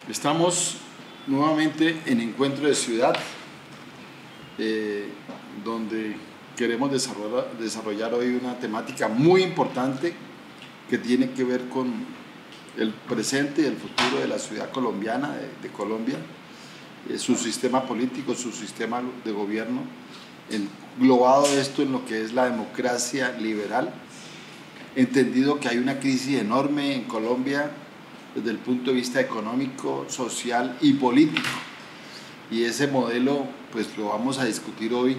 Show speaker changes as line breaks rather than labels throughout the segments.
Estamos nuevamente en Encuentro de Ciudad, donde queremos desarrollar hoy una temática muy importante que tiene que ver con el presente y el futuro de la ciudad colombiana, de Colombia, su sistema político, su sistema de gobierno, englobado esto en lo que es la democracia liberal, entendido que hay una crisis enorme en Colombia desde el punto de vista económico, social y político. Y ese modelo pues lo vamos a discutir hoy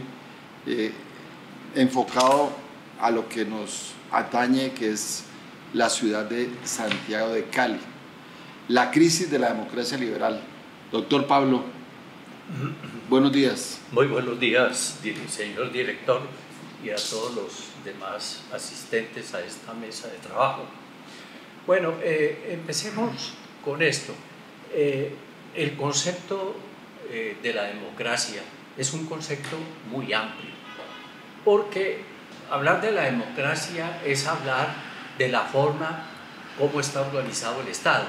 enfocado a lo que nos atañe, que es la ciudad de Santiago de Cali. La crisis de la democracia liberal. Doctor Pablo, buenos días.
Muy buenos días, señor director, y a todos los demás asistentes a esta mesa de trabajo. Bueno, empecemos con esto. El concepto de la democracia es un concepto muy amplio, porque hablar de la democracia es hablar de la forma como está organizado el Estado,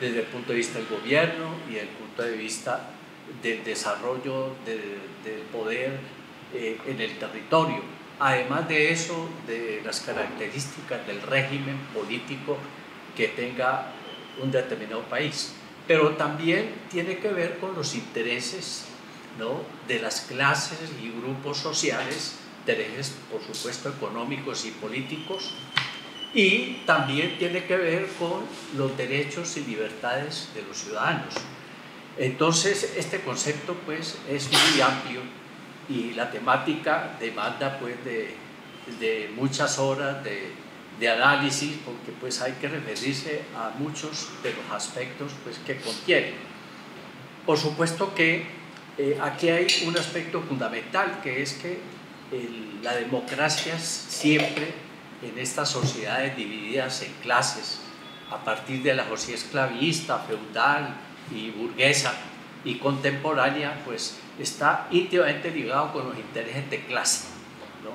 desde el punto de vista del gobierno y desde el punto de vista del desarrollo del poder en el territorio. Además de eso, de las características del régimen político que tenga un determinado país. Pero también tiene que ver con los intereses, ¿no?, de las clases y grupos sociales, intereses por supuesto económicos y políticos, y también tiene que ver con los derechos y libertades de los ciudadanos. Entonces este concepto pues es muy amplio y la temática demanda pues de muchas horas de análisis, porque pues hay que referirse a muchos de los aspectos pues que contiene. Por supuesto que aquí hay un aspecto fundamental, que es que la democracia siempre en estas sociedades divididas en clases, a partir de la sociedad esclavista, feudal y burguesa y contemporánea, pues está íntimamente ligado con los intereses de clase, ¿no?,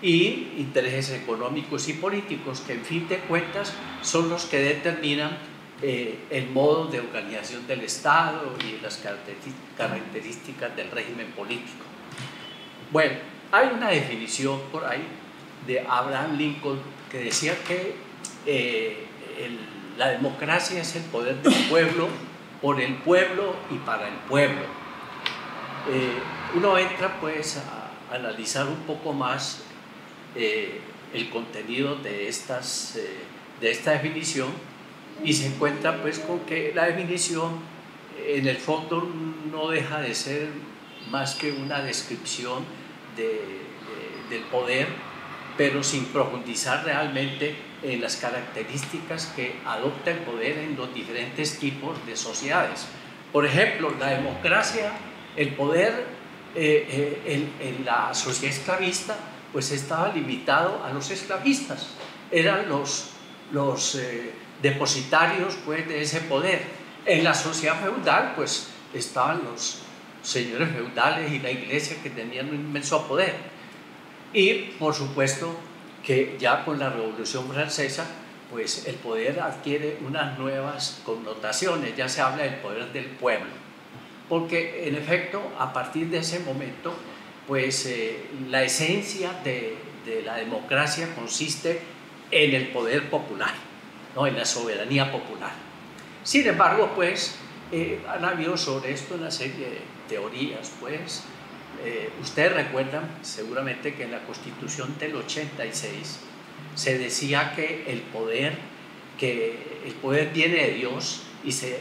y intereses económicos y políticos, que en fin de cuentas son los que determinan el modo de organización del Estado y las características del régimen político. Bueno, hay una definición por ahí de Abraham Lincoln que decía que la democracia es el poder del pueblo, por el pueblo y para el pueblo. Uno entra pues a analizar un poco más el contenido de esta definición, y se encuentra pues con que la definición en el fondo no deja de ser más que una descripción del poder, pero sin profundizar realmente en las características que adopta el poder en los diferentes tipos de sociedades. Por ejemplo, la democracia, el poder en la sociedad esclavista pues estaba limitado a los esclavistas, eran los depositarios pues de ese poder. En la sociedad feudal pues estaban los señores feudales y la iglesia, que tenían un inmenso poder. Y por supuesto que ya con la Revolución Francesa pues el poder adquiere unas nuevas connotaciones, ya se habla del poder del pueblo, porque en efecto a partir de ese momento pues la esencia de la democracia consiste en el poder popular, ¿no?, en la soberanía popular. Sin embargo pues han habido sobre esto una serie de teorías. Pues ustedes recuerdan seguramente que en la Constitución del 86 se decía que el poder viene de Dios y se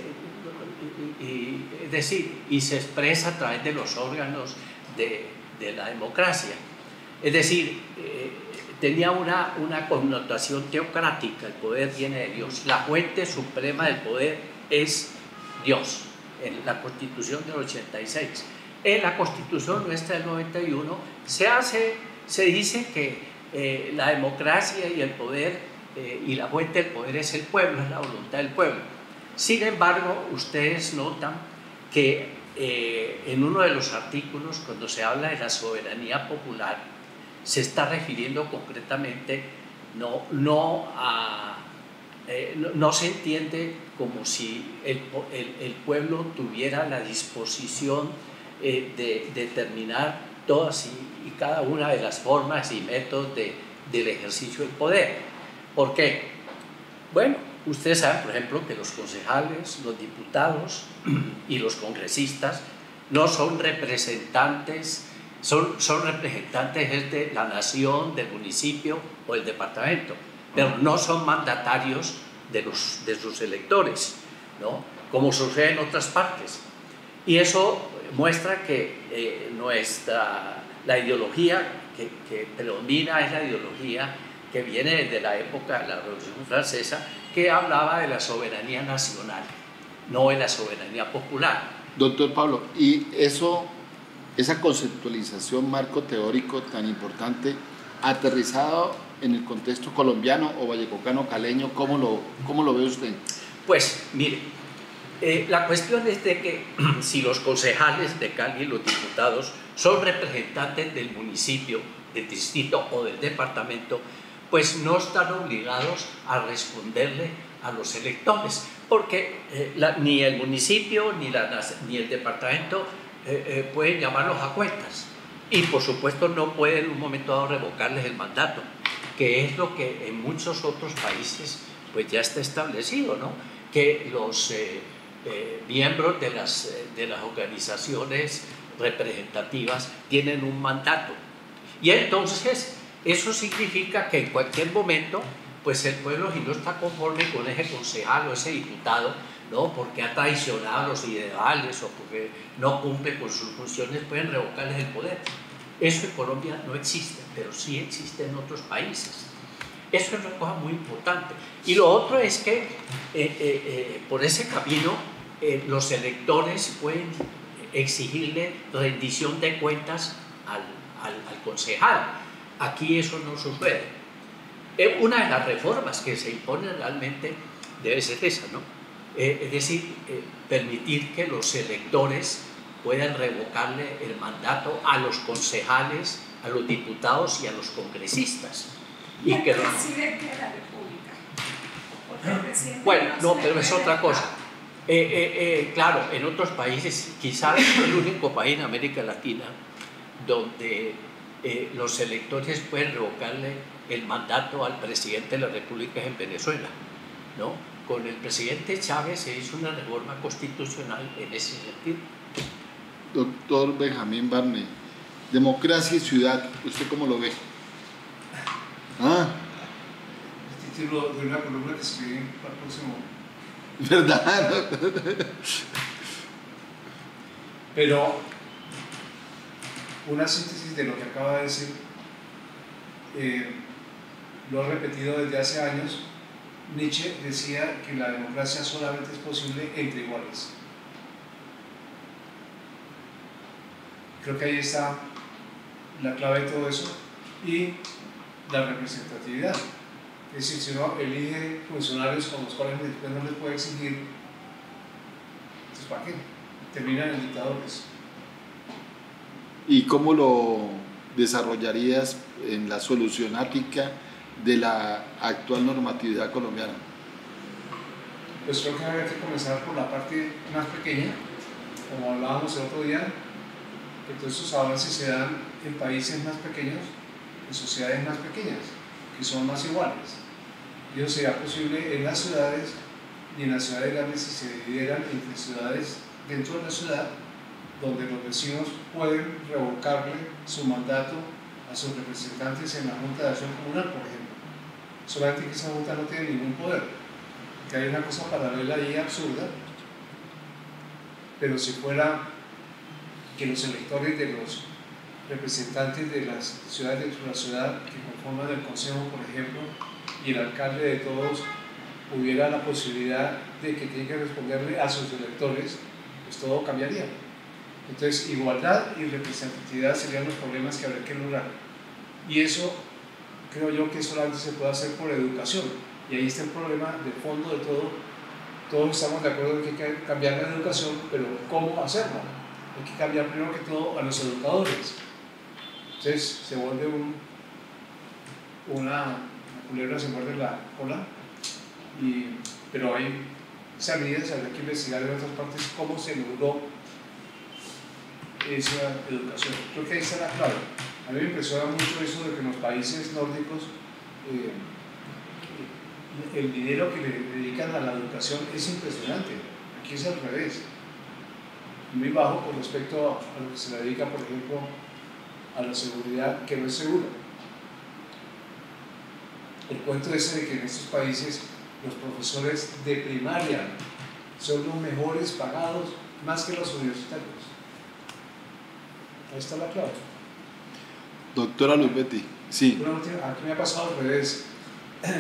expresa a través de los órganos de la democracia. Es decir, tenía una connotación teocrática. El poder viene de Dios, la fuente suprema del poder es Dios, en la Constitución del 86. En la Constitución nuestra del 91 se dice que la democracia y el poder y la fuente del poder es el pueblo, es la voluntad del pueblo. Sin embargo, ustedes notan que en uno de los artículos, cuando se habla de la soberanía popular, se está refiriendo concretamente no a no se entiende como si el pueblo tuviera la disposición de determinar todas y cada una de las formas y métodos del ejercicio del poder. ¿Por qué? Bueno, ustedes saben, por ejemplo, que los concejales, los diputados y los congresistas no son representantes, son representantes de la nación, del municipio o del departamento, pero no son mandatarios de sus electores, ¿no? Como sucede en otras partes. Y eso muestra que la ideología que predomina es la ideología que viene desde la época de la Revolución Francesa, que hablaba de la soberanía nacional, no de la soberanía popular.
Doctor Pablo, y esa conceptualización, marco teórico tan importante, aterrizado en el contexto colombiano o vallecaucano caleño, ¿cómo lo ve usted?
Pues mire, la cuestión es de que si los concejales de Cali y los diputados son representantes del municipio, del distrito o del departamento, pues no están obligados a responderle a los electores, porque ni el municipio ni el departamento pueden llamarlos a cuentas, y por supuesto no pueden en un momento dado revocarles el mandato, que es lo que en muchos otros países pues ya está establecido, ¿no? Que los miembros de las organizaciones representativas tienen un mandato, y entonces eso significa que en cualquier momento pues el pueblo, si no está conforme con ese concejal o ese diputado, ¿no? Porque ha traicionado los ideales o porque no cumple con sus funciones, pueden revocarles el poder. Eso en Colombia no existe, pero sí existe en otros países. Eso es una cosa muy importante. Y lo otro es que por ese camino los electores pueden exigirle rendición de cuentas al concejal. Aquí eso no sucede. Una de las reformas que se impone realmente debe ser esa, ¿no? Es decir, permitir que los electores puedan revocarle el mandato a los concejales, a los diputados y a los congresistas.
Y el presidente de la República.
Bueno, no, pero es otra cosa. Claro, en otros países, quizás el único país en América Latina donde los electores pueden revocarle el mandato al presidente de la República es en Venezuela, ¿no? Con el presidente Chávez se hizo una reforma constitucional en ese sentido.
Doctor Benjamín Barney, democracia y ciudad, ¿usted cómo lo ve?
El título de una columna que escribí para el próximo.
¿Verdad?
Pero una síntesis de lo que acaba de decir, lo he repetido desde hace años. Nietzsche decía que la democracia solamente es posible entre iguales. Creo que ahí está la clave de todo eso, y la representatividad. Es decir, si uno elige funcionarios con los cuales después no les puede exigir, entonces ¿para qué? Terminan en dictadores.
¿Y cómo lo desarrollarías en la solucionática de la actual normatividad colombiana?
Pues creo que habría que comenzar por la parte más pequeña, como hablábamos el otro día, que todos estos avances se dan en países más pequeños, en sociedades más pequeñas, que son más iguales. Y eso sería posible en las ciudades, y en las ciudades grandes si se dividieran entre ciudades dentro de la ciudad, donde los vecinos pueden revocarle su mandato a sus representantes en la Junta de Acción Comunal, por ejemplo. Solamente que esa Junta no tiene ningún poder, que hay una cosa paralela ahí absurda, pero si fuera que los electores de los representantes de las ciudades dentro de la ciudad que conforman el consejo, por ejemplo, y el alcalde de todos hubiera la posibilidad de que tienen que responderle a sus electores, pues todo cambiaría. Entonces, igualdad y representatividad serían los problemas que habría que lograr. Y eso creo yo que solamente se puede hacer por educación. Y ahí está el problema de fondo de todo. Todos estamos de acuerdo en que hay que cambiar la educación, pero ¿cómo hacerlo? Hay que cambiar primero que todo a los educadores. Entonces se vuelve una culebra, se muerde la cola, Pero hay esas medidas, habría que investigar en otras partes cómo se logró esa educación. Creo que ahí está la clave. A mí me impresiona mucho eso de que en los países nórdicos el dinero que le dedican a la educación es impresionante. Aquí es al revés, muy bajo con respecto a lo que se le dedica, por ejemplo, a la seguridad, que no es segura. El cuento ese de que en estos países los profesores de primaria son los mejores pagados más que los universitarios. Ahí está la clave.
Doctora Luz Betty, sí.
Bueno, aquí me ha pasado al revés.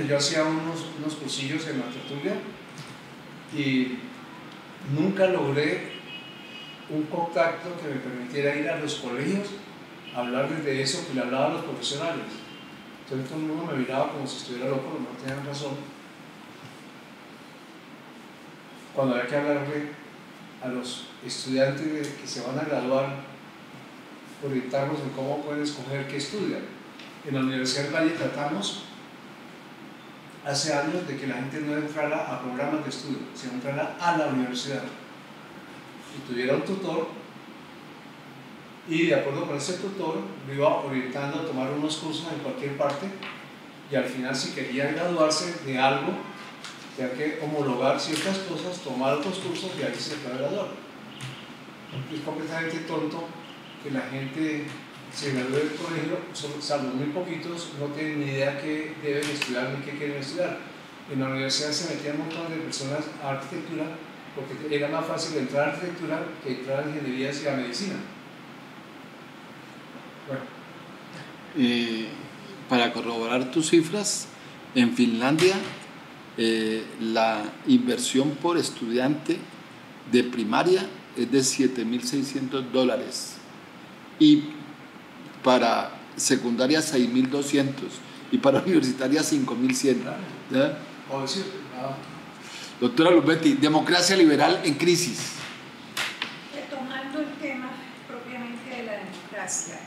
Yo hacía unos cursillos en la tertulia y nunca logré un contacto que me permitiera ir a los colegios a hablarles de eso que le hablaba a los profesionales. Entonces todo el mundo me miraba como si estuviera loco, no tenían razón. Cuando había que hablarle a los estudiantes que se van a graduar, orientarlos en cómo pueden escoger qué estudian. En la Universidad del Valle tratamos hace años de que la gente no entrara a programas de estudio, sino entrara a la universidad y tuviera un tutor, y de acuerdo con ese tutor lo iba orientando a tomar unos cursos en cualquier parte, y al final, si quería graduarse de algo, tenía que homologar ciertas cosas, tomar otros cursos y ahí se puede graduar. Es completamente tonto que la gente se gradúe del colegio, salvo muy poquitos, no tienen ni idea qué deben estudiar ni qué quieren estudiar. En la universidad se metían un montón de personas a arquitectura porque era más fácil entrar a arquitectura que entrar a ingenierías y a medicina. Bueno.
Para corroborar tus cifras, en Finlandia la inversión por estudiante de primaria es de $7.600 y para secundaria 6.200 y para universitaria 5.100. ¿Ya? Doctora Luz Betty, democracia liberal en crisis.
Retomando el tema propiamente de la democracia,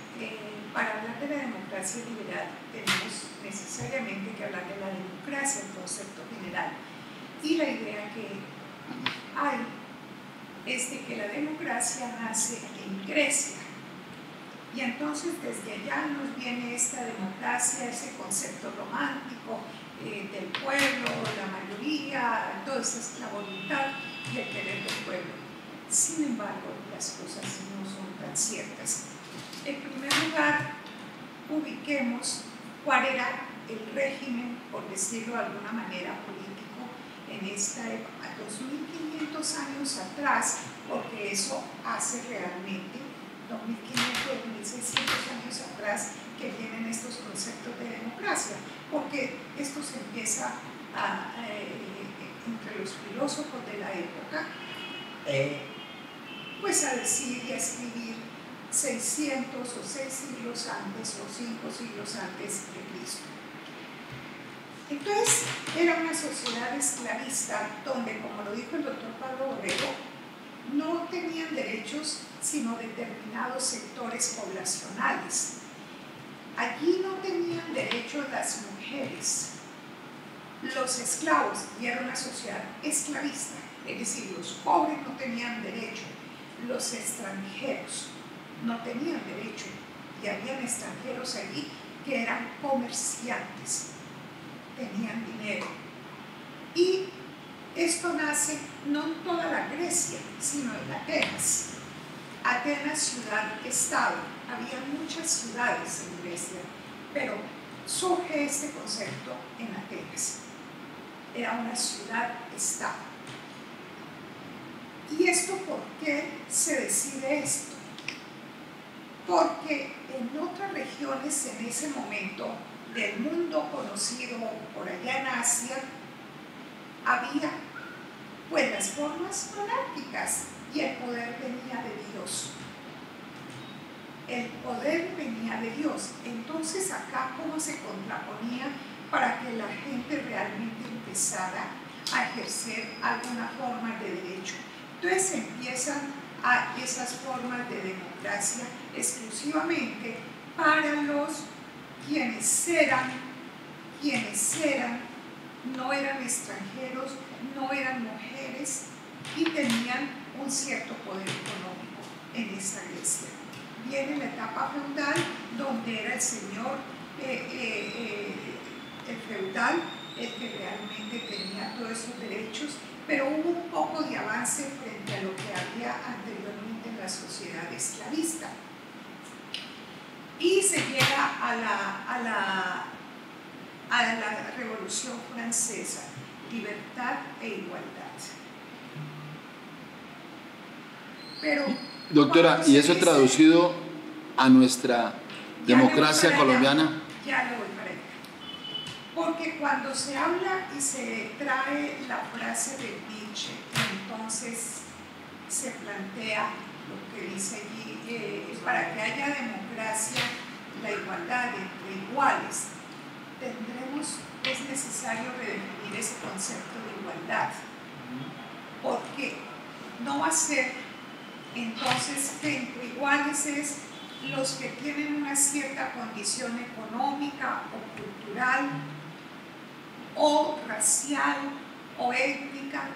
para hablar de la democracia liberal tenemos necesariamente que hablar de la democracia en concepto general, y la idea que hay es de que la democracia nace en Grecia, y entonces desde allá nos viene esta democracia, ese concepto romántico del pueblo, la mayoría, toda esa la voluntad y el querer del pueblo. Sin embargo, las cosas no son tan ciertas. En primer lugar, ubiquemos cuál era el régimen, por decirlo de alguna manera, político en esta época, 2500 años atrás, porque eso hace realmente 2500, 2600 años atrás que vienen estos conceptos de democracia, porque esto se empieza entre los filósofos de la época, pues a decir y a escribir 600 o 6 siglos antes o 5 siglos antes de Cristo. Entonces, era una sociedad esclavista donde, como lo dijo el doctor Pablo Borrego, no tenían derechos sino determinados sectores poblacionales. Allí no tenían derechos las mujeres, los esclavos, y era una sociedad esclavista, es decir, los pobres no tenían derecho, los extranjeros no tenían derecho, y habían extranjeros allí que eran comerciantes, tenían dinero. Y esto nace no en toda la Grecia, sino en Atenas. Atenas, ciudad-estado. Había muchas ciudades en Grecia, pero surge este concepto en Atenas. Era una ciudad-estado. ¿Y esto por qué se decide esto? Porque en otras regiones en ese momento del mundo conocido, por allá en Asia, había pues las formas monárquicas y el poder venía de Dios. El poder venía de Dios. Entonces acá cómo se contraponía para que la gente realmente empezara a ejercer alguna forma de derecho. Entonces empiezan a esas formas de democracia exclusivamente para los quienes eran no eran extranjeros, no eran mujeres y tenían un cierto poder económico en esa Grecia. Viene la etapa feudal, donde era el señor el feudal el que realmente tenía todos esos derechos, pero hubo un poco de avance frente a lo que había anteriormente en la sociedad esclavista. Y se llega a la Revolución Francesa, libertad e igualdad. Pero,
doctora, ¿y eso traducido a nuestra democracia colombiana?
Ya le voy para allá. Porque cuando se habla y se trae la frase de Nietzsche, entonces se plantea lo que dice allí, para que haya democracia, la igualdad entre iguales, es necesario redefinir ese concepto de igualdad, porque no va a ser entonces que entre iguales es los que tienen una cierta condición económica o cultural o racial o étnica.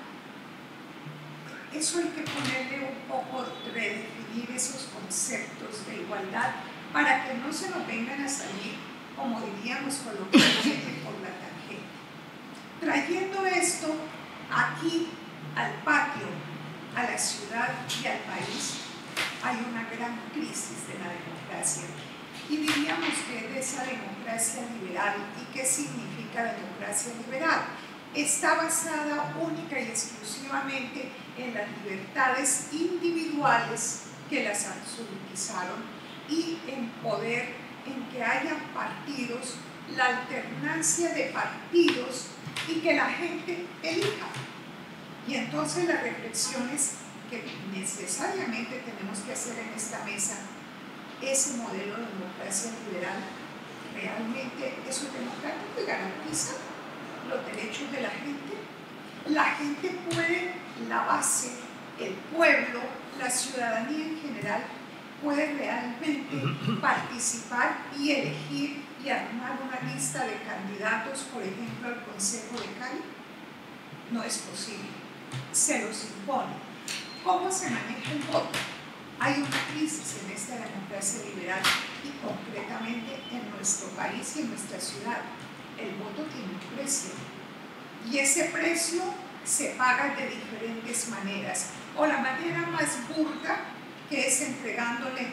Eso hay que ponerle un poco, redefinir esos conceptos de igualdad para que no se nos vengan a salir, como diríamos coloquialmente, por la tangente. Trayendo esto aquí al patio, a la ciudad y al país, hay una gran crisis de la democracia. Y diríamos que de esa democracia liberal, ¿y qué significa democracia liberal? Está basada única y exclusivamente en las libertades individuales que las absolutizaron y en poder, en que haya partidos, la alternancia de partidos y que la gente elija. Y entonces las reflexiones que necesariamente tenemos que hacer en esta mesa, ese modelo de democracia liberal realmente es un democrático y garantiza los derechos de la gente. La gente puede, la base, el pueblo, la ciudadanía en general, puede realmente participar y elegir y armar una lista de candidatos, por ejemplo, al Consejo de Cali. No es posible, se los impone. ¿Cómo se maneja el voto? Hay una crisis en esta democracia liberal y concretamente en nuestro país y en nuestra ciudad. El voto tiene un precio y ese precio se paga de diferentes maneras. O la manera más burda, que es entregándole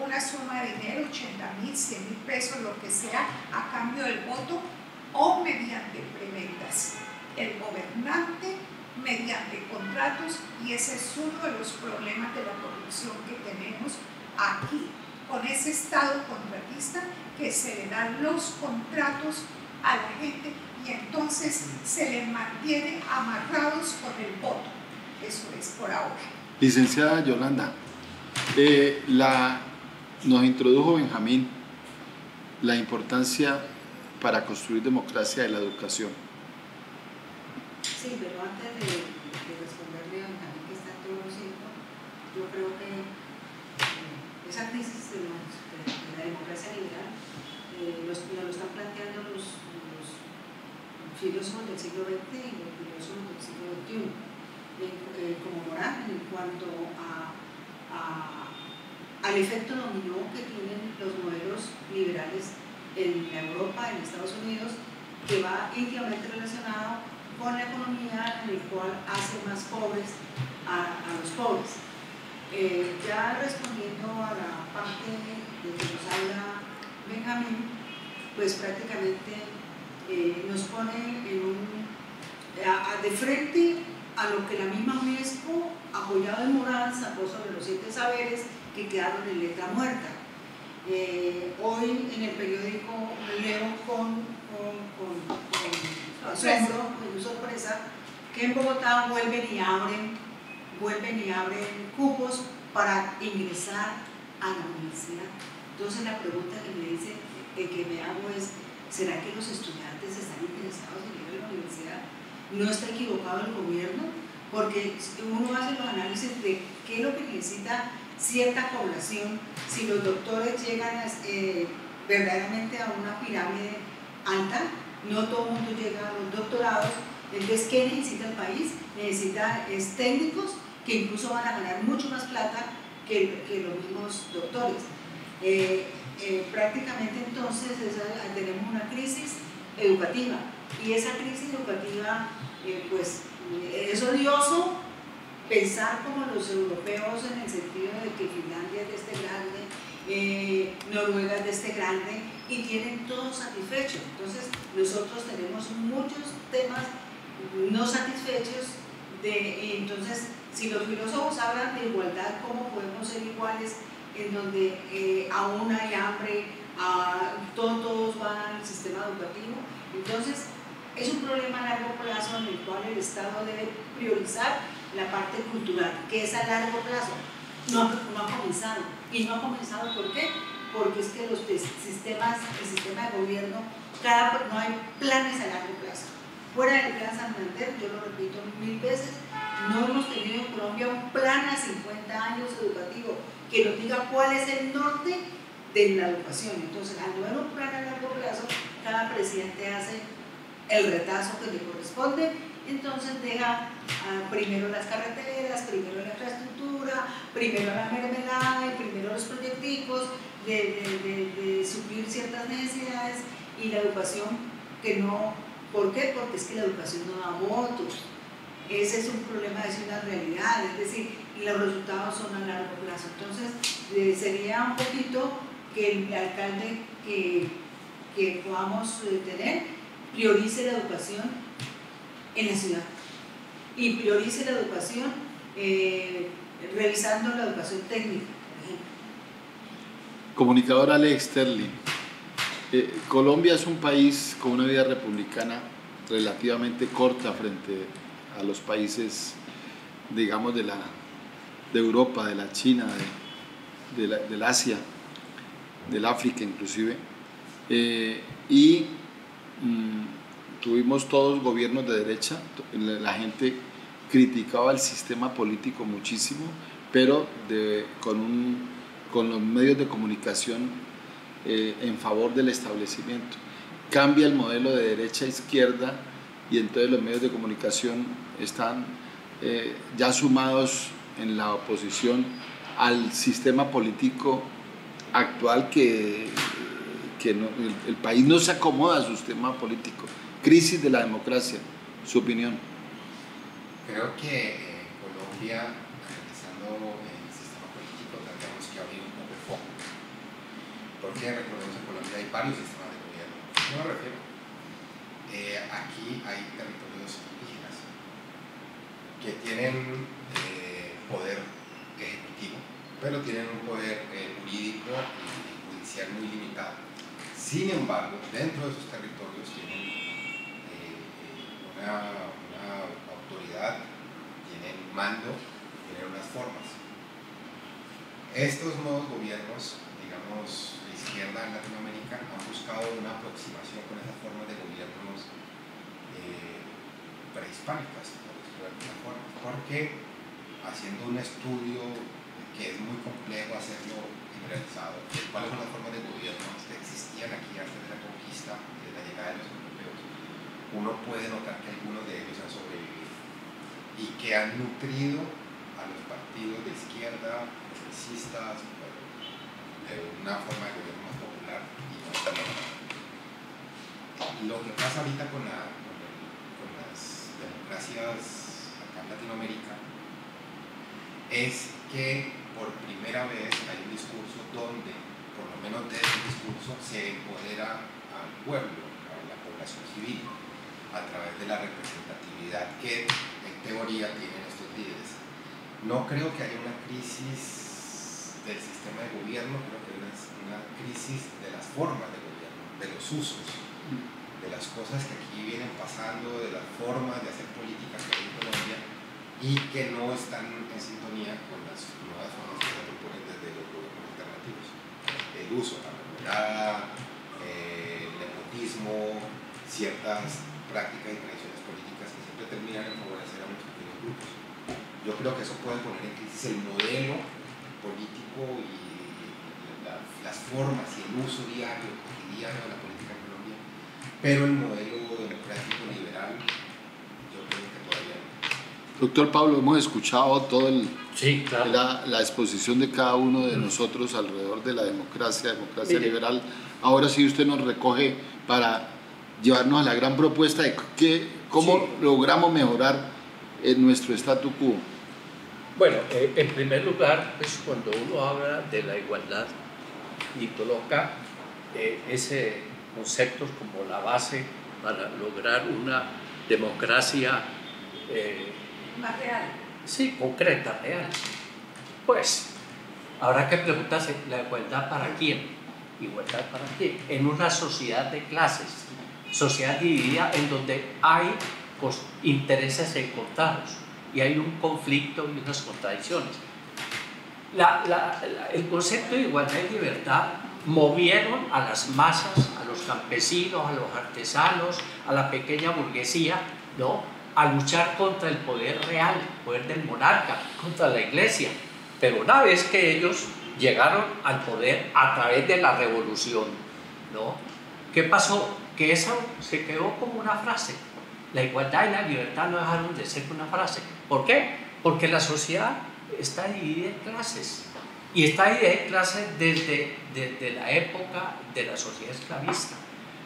una suma de dinero, 80.000, 100.000 pesos, lo que sea, a cambio del voto, o mediante preventas. El gobernante mediante contratos, y ese es uno de los problemas de la corrupción que tenemos aquí, con ese Estado contratista que se le dan los contratos a la gente y entonces se les mantiene amarrados con el voto. Eso es por ahora.
Licenciada Yolanda, nos introdujo Benjamín la importancia para construir democracia de la educación.
Sí, pero antes de responderle a Benjamín, que está todo cierto, yo creo que esa crisis de la democracia liberal nos lo están planteando los filósofos del siglo XX y los filósofos del siglo XXI, como Morán, en cuanto al efecto dominó que tienen los modelos liberales en Europa, en Estados Unidos, que va íntimamente relacionado con la economía, en el cual hace más pobres a los pobres. Ya respondiendo a la parte de que nos habla Benjamín, pues prácticamente nos pone de frente a lo que la misma UNESCO, apoyado en Morán, sacó sobre los 7 saberes que quedaron en letra muerta. Hoy en el periódico leo con asombro, con sorpresa, que en Bogotá vuelven y abren cupos para ingresar a la universidad. Entonces la pregunta que me hago es, ¿será que los estudiantes están interesados en ir a la universidad? ¿No está equivocado el gobierno? Porque uno hace los análisis de qué es lo que necesita cierta población, si los doctores llegan verdaderamente a una pirámide alta. No todo el mundo llega a los doctorados. doctorados. Entonces, ¿qué necesita el país? Necesita técnicos que incluso van a ganar mucho más plata que los mismos doctores. Prácticamente entonces tenemos una crisis educativa, y esa crisis educativa pues es odioso pensar como los europeos, en el sentido de que Finlandia es de este grande, Noruega es de este grande, y tienen todos satisfechos. Entonces nosotros tenemos muchos temas no satisfechos. Entonces, si los filósofos hablan de igualdad, ¿cómo podemos ser iguales en donde aún hay hambre, todos van al sistema educativo? Entonces, es un problema a largo plazo en el cual el Estado debe priorizar la parte cultural, que es a largo plazo. No ha comenzado. ¿Y no ha comenzado por qué? Porque es que el sistema de gobierno, no hay planes a largo plazo. Fuera del Plan Santander, yo lo repito 1000 veces, no hemos tenido en Colombia un plan a 50 años educativo que nos diga cuál es el norte de la educación. Entonces, al no haber un plan a largo plazo, cada presidente hace el retazo que le corresponde. Entonces deja primero las carreteras, primero la infraestructura, primero la mermelada y primero los proyecticos de suplir ciertas necesidades, y la educación que no. ¿Por qué? Porque es que la educación no da votos. Ese es un problema, es una realidad, es decir, los resultados son a largo plazo. Entonces, sería un poquito que el alcalde que podamos tener priorice la educación en la ciudad, y priorice la educación revisando la educación técnica, por ejemplo.
Comunicador Alex Sterling, Colombia es un país con una vida republicana relativamente corta frente a los países, digamos, de Europa, de la China, del Asia, del África inclusive, tuvimos todos gobiernos de derecha. La gente criticaba el sistema político muchísimo, pero con los medios de comunicación en favor del establecimiento. Cambia el modelo de derecha a izquierda, y entonces los medios de comunicación están ya sumados en la oposición al sistema político actual, que el país no se acomoda a su sistema político. Crisis de la democracia, su opinión.
Creo que en Colombia, analizando el sistema político, tendríamos que abrir un poco el foco, porque recordemos que en Colombia hay varios sistemas de gobierno. ¿Qué me refiero? Aquí hay territorios indígenas que tienen poder ejecutivo, pero tienen un poder jurídico y judicial muy limitado. Sin embargo, dentro de esos territorios tienen una autoridad, tienen mando, tienen unas formas. Estos nuevos gobiernos, digamos, de izquierda en Latinoamérica, han buscado una aproximación con esas formas de gobiernos prehispánicas, por decirlo de alguna forma, porque haciendo un estudio que es muy complejo hacerlo generalizado, cuáles son las formas de gobierno que existían aquí antes de la conquista y de la llegada de los europeos, uno puede notar que algunos de ellos han sobrevivido y que han nutrido a los partidos de izquierda, progresistas, de una forma de gobierno más popular y más democrática. Lo que pasa ahorita con las democracias acá en Latinoamérica es que por primera vez hay un discurso donde, por lo menos de ese discurso, se empodera al pueblo, a la población civil, a través de la representatividad que en teoría tienen estos líderes. No creo que haya una crisis del sistema de gobierno, creo que hay una crisis de las formas de gobierno, de los usos, de las cosas que aquí vienen pasando, de las formas de hacer política que hay en Colombia y que no están en sintonía con las nuevas formas que se proponen desde los gobiernos alternativos. El uso, la mermelada, el nepotismo, ciertas prácticas y tradiciones políticas que siempre terminan en favorecer a unos pequeños grupos. Yo creo que eso puede poner en crisis el modelo político y las formas y el uso diario, cotidiano de la política en Colombia, pero el modelo democrático liberal
Doctor Pablo, hemos escuchado todo
Sí, claro.
la exposición de cada uno de nosotros alrededor de la democracia
Mire.
liberal. Ahora sí usted nos recoge para llevarnos a la gran propuesta de cómo logramos mejorar nuestro statu quo.
Bueno, en primer lugar, pues cuando uno habla de la igualdad y coloca ese concepto como la base para lograr una democracia
más real.
sí, concreta, real, pues habrá que preguntarse, ¿la igualdad para quién? ¿Igualdad para quién? En una sociedad de clases, sociedad dividida en donde hay intereses encontrados y hay un conflicto y unas contradicciones. El concepto de igualdad y libertad movieron a las masas, a los campesinos, a los artesanos, a la pequeña burguesía, ¿no?, a luchar contra el poder real, el poder del monarca, contra la iglesia. Pero una vez que ellos llegaron al poder a través de la revolución, ¿no?, ¿qué pasó? Que eso se quedó como una frase. La igualdad y la libertad no dejaron de ser una frase. ¿Por qué? Porque la sociedad está dividida en clases. Y está dividida en clases desde la época de la sociedad esclavista.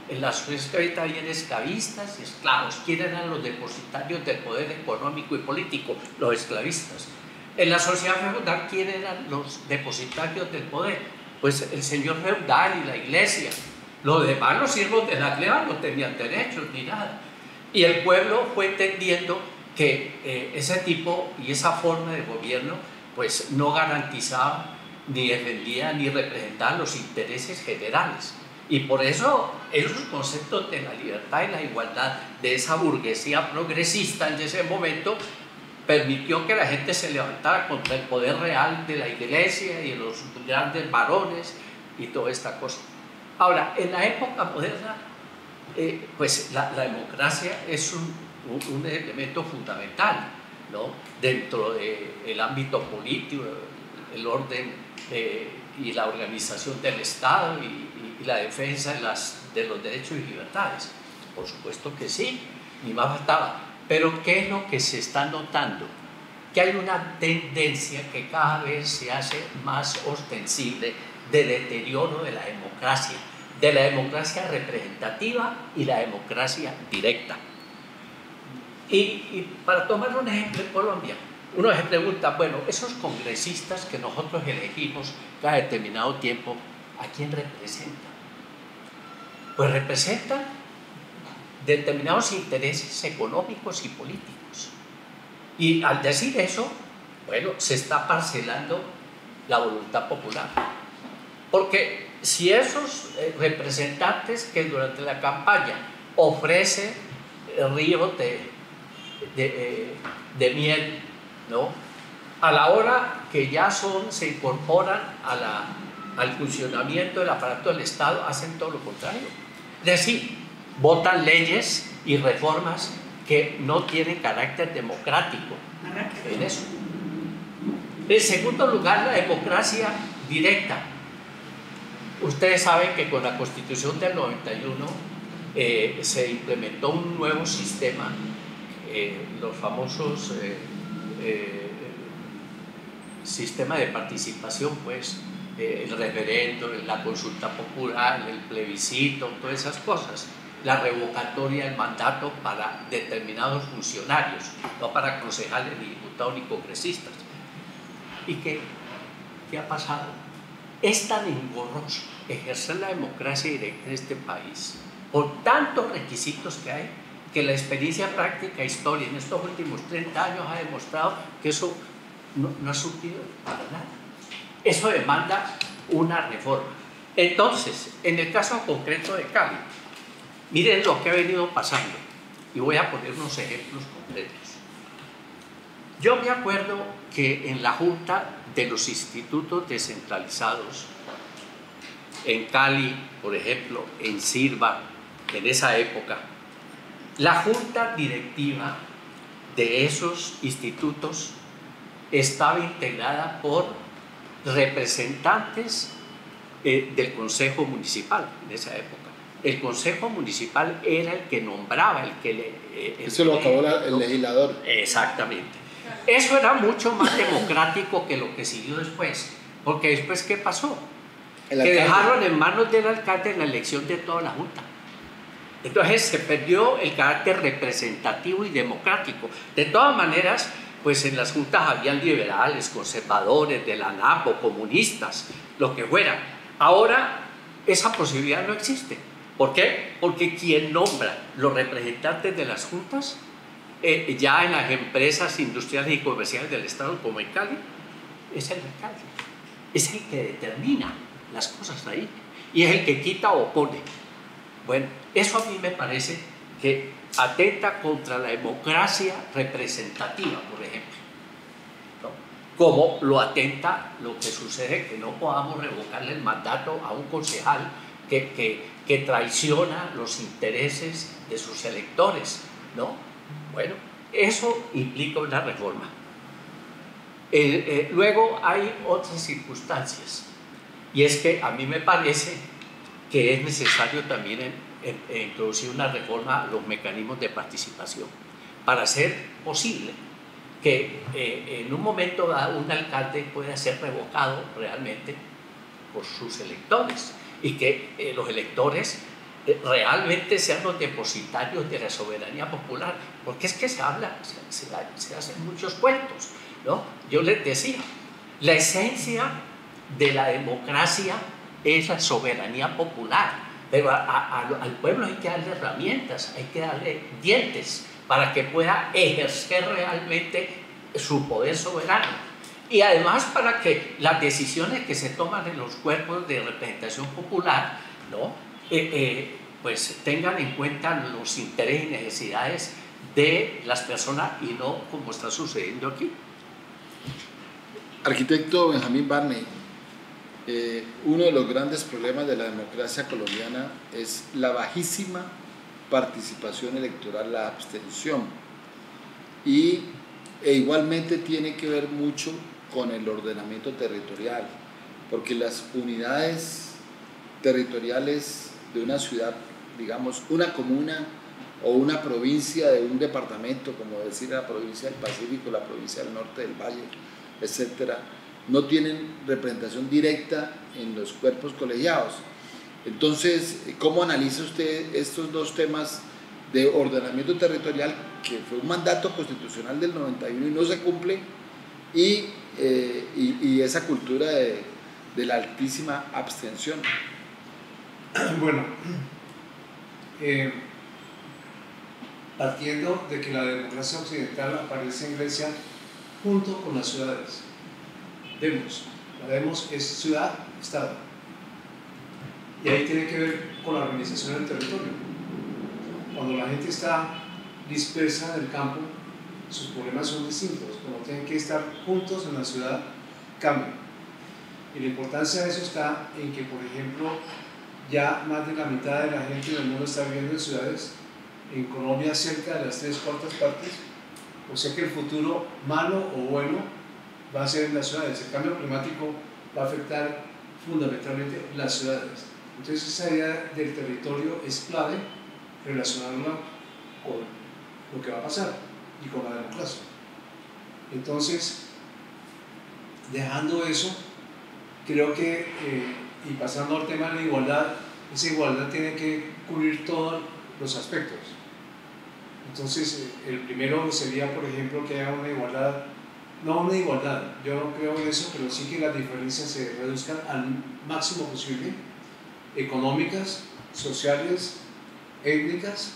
En la sociedad esclavista había esclavistas y esclavos. ¿Quiénes eran los depositarios del poder económico y político? Los esclavistas. En la sociedad feudal, ¿quiénes eran los depositarios del poder? Pues el señor feudal y la iglesia. Los demás, los siervos de la gleba, no tenían derechos ni nada. Y el pueblo fue entendiendo que ese tipo y esa forma de gobierno pues no garantizaba ni defendía ni representaba los intereses generales. Y por eso esos conceptos de la libertad y la igualdad de esa burguesía progresista en ese momento permitió que la gente se levantara contra el poder real de la iglesia y de los grandes varones y toda esta cosa. Ahora, en la época moderna, pues la democracia es un elemento fundamental, ¿no?, dentro del ámbito político, el orden y la organización del Estado y la defensa de los derechos y libertades. Por supuesto que sí, ni más faltaba. Pero ¿qué es lo que se está notando? Que hay una tendencia que cada vez se hace más ostensible de deterioro de la democracia representativa y la democracia directa. Y para tomar un ejemplo en Colombia, uno se pregunta, bueno, esos congresistas que nosotros elegimos cada determinado tiempo, ¿a quién representan? Pues representan determinados intereses económicos y políticos. Y al decir eso, bueno, se está parcelando la voluntad popular. Porque si esos representantes que durante la campaña ofrecen ríos de miel, ¿no?, a la hora que ya se incorporan al funcionamiento del aparato del Estado, hacen todo lo contrario. Es decir, votan leyes y reformas que no tienen carácter democrático en eso. En segundo lugar, la democracia directa. Ustedes saben que con la Constitución del 91 se implementó un nuevo sistema, los famosos sistemas de participación, pues, el referendo, la consulta popular, el plebiscito, todas esas cosas, la revocatoria del mandato para determinados funcionarios, no para concejales, ni diputados, ni congresistas. ¿Y qué ha pasado? Es tan engorroso ejercer la democracia directa en este país, por tantos requisitos que hay, que la experiencia práctica e historia en estos últimos 30 años ha demostrado que eso no ha surtido para nada. Eso demanda una reforma. Entonces, en el caso concreto de Cali, miren lo que ha venido pasando, y voy a poner unos ejemplos concretos. Yo me acuerdo que en la Junta de los institutos descentralizados, en Cali, por ejemplo, en Sirva, en esa época, la junta directiva de esos institutos estaba integrada por representantes del Consejo Municipal en esa época. El Consejo Municipal era el que nombraba,
eso lo acabó el legislador.
Exactamente. Eso era mucho más democrático que lo que siguió después. Porque después, ¿qué pasó? Que dejaron en manos del alcalde la elección de toda la junta. Entonces se perdió el carácter representativo y democrático. De todas maneras, pues en las juntas habían liberales, conservadores, de la ANAPO, comunistas, lo que fuera. Ahora esa posibilidad no existe. ¿Por qué? Porque quien nombra los representantes de las juntas, ya en las empresas industriales y comerciales del Estado, como en Cali, es el alcalde. Es el que determina las cosas ahí y es el que quita o pone. Bueno, eso a mí me parece que atenta contra la democracia representativa, por ejemplo, ¿no? Como lo atenta lo que sucede, que no podamos revocarle el mandato a un concejal que traiciona los intereses de sus electores, ¿no? Bueno, eso implica una reforma. Luego hay otras circunstancias, y es que a mí me parece que es necesario también introducir una reforma a los mecanismos de participación para hacer posible que en un momento dado un alcalde pueda ser revocado realmente por sus electores y que los electores realmente sean los depositarios de la soberanía popular, porque es que se habla, se hacen muchos cuentos, ¿no? Yo les decía, la esencia de la democracia es la soberanía popular, pero al pueblo hay que darle herramientas, hay que darle dientes para que pueda ejercer realmente su poder soberano, y además para que las decisiones que se toman en los cuerpos de representación popular, ¿no? Pues tengan en cuenta los intereses y necesidades de las personas y no como está sucediendo aquí.
Arquitecto Benjamín Barney, uno de los grandes problemas de la democracia colombiana es la bajísima participación electoral, la abstención, e igualmente tiene que ver mucho con el ordenamiento territorial, porque las unidades territoriales de una ciudad, digamos una comuna o una provincia de un departamento, como decir la provincia del Pacífico, la provincia del Norte del Valle, etcétera, no tienen representación directa en los cuerpos colegiados. Entonces, ¿cómo analiza usted estos dos temas de ordenamiento territorial, que fue un mandato constitucional del 91 y no se cumple, y esa cultura de la altísima abstención?
Bueno, partiendo de que la democracia occidental aparece en Grecia junto con las ciudades. La demos es ciudad-estado, y ahí tiene que ver con la organización del territorio. Cuando la gente está dispersa en el campo, sus problemas son distintos. Cuando tienen que estar juntos en la ciudad, cambian. Y la importancia de eso está en que, por ejemplo, ya más de la mitad de la gente del mundo está viviendo en ciudades, en Colombia cerca de las 3/4 partes, o sea que el futuro, malo o bueno, va a ser en las ciudades. El cambio climático va a afectar fundamentalmente las ciudades. Entonces esa idea del territorio es clave, relacionarla con lo que va a pasar y con la democracia. Entonces, dejando eso, creo que, y pasando al tema de la igualdad, esa igualdad tiene que cubrir todos los aspectos. Entonces, el primero sería, por ejemplo, que haya una igualdad, no una igualdad, yo no creo en eso, pero sí que las diferencias se reduzcan al máximo posible, económicas, sociales, étnicas.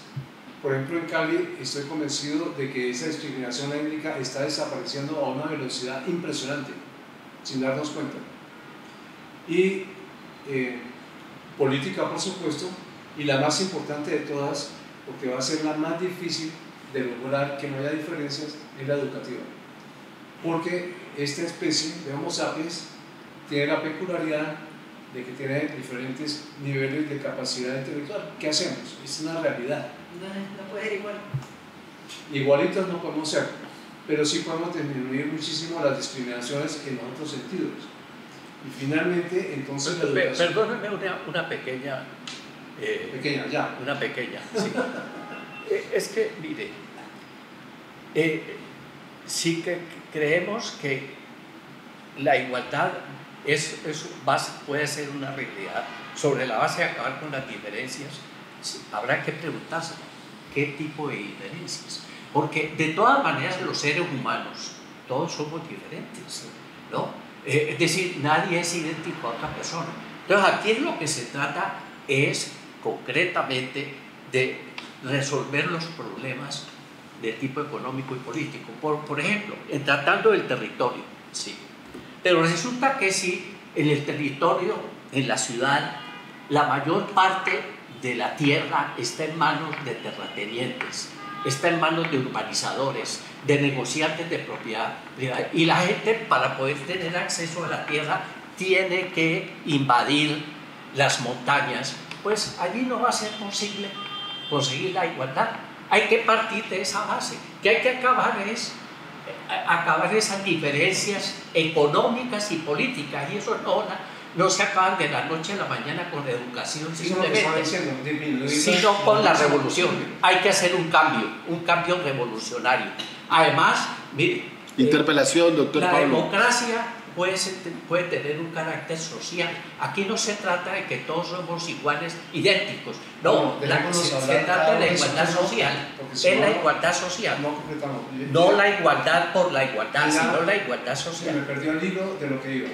Por ejemplo, en Cali estoy convencido de que esa discriminación étnica está desapareciendo a una velocidad impresionante, sin darnos cuenta. Y política, por supuesto, y la más importante de todas, porque va a ser la más difícil de lograr que no haya diferencias, es la educativa. Porque esta especie de Homo sapiens tiene la peculiaridad de que tiene diferentes niveles de capacidad intelectual. ¿Qué hacemos? Es una realidad.
No puede ser igual.
Igualitos no podemos ser, pero sí podemos disminuir muchísimo las discriminaciones en otros sentidos. Y finalmente, entonces la educación...
Perdóneme una pequeña...
pequeña, ya.
Una pequeña, sí. Es que, mire, sí que creemos que la igualdad puede ser una realidad. Sobre la base de acabar con las diferencias, habrá que preguntarse qué tipo de diferencias. Porque de todas maneras los seres humanos, todos somos diferentes, ¿no? Es decir, nadie es idéntico a otra persona. Entonces aquí lo que se trata es concretamente de resolver los problemas de tipo económico y político. Por ejemplo, tratando del territorio, sí. Pero resulta que sí, en el territorio, en la ciudad, la mayor parte de la tierra está en manos de terratenientes, está en manos de urbanizadores, de negociantes de propiedad privada. Y la gente, para poder tener acceso a la tierra, tiene que invadir las montañas. Pues allí no va a ser posible conseguir la igualdad. Hay que partir de esa base. Que hay que acabar esas diferencias económicas y políticas, y eso no se acaban de la noche a la mañana con la educación simplemente, sino con la revolución. Hay que hacer un cambio revolucionario. Además, mire,
interpelación, doctor
la
Pablo.
democracia puede tener un carácter social. Aquí no se trata de que todos somos iguales, idénticos. No, se trata de la igualdad social. Es la igualdad social. No la igualdad por la igualdad, sino la igualdad social.
Me perdió el hilo de lo que iba.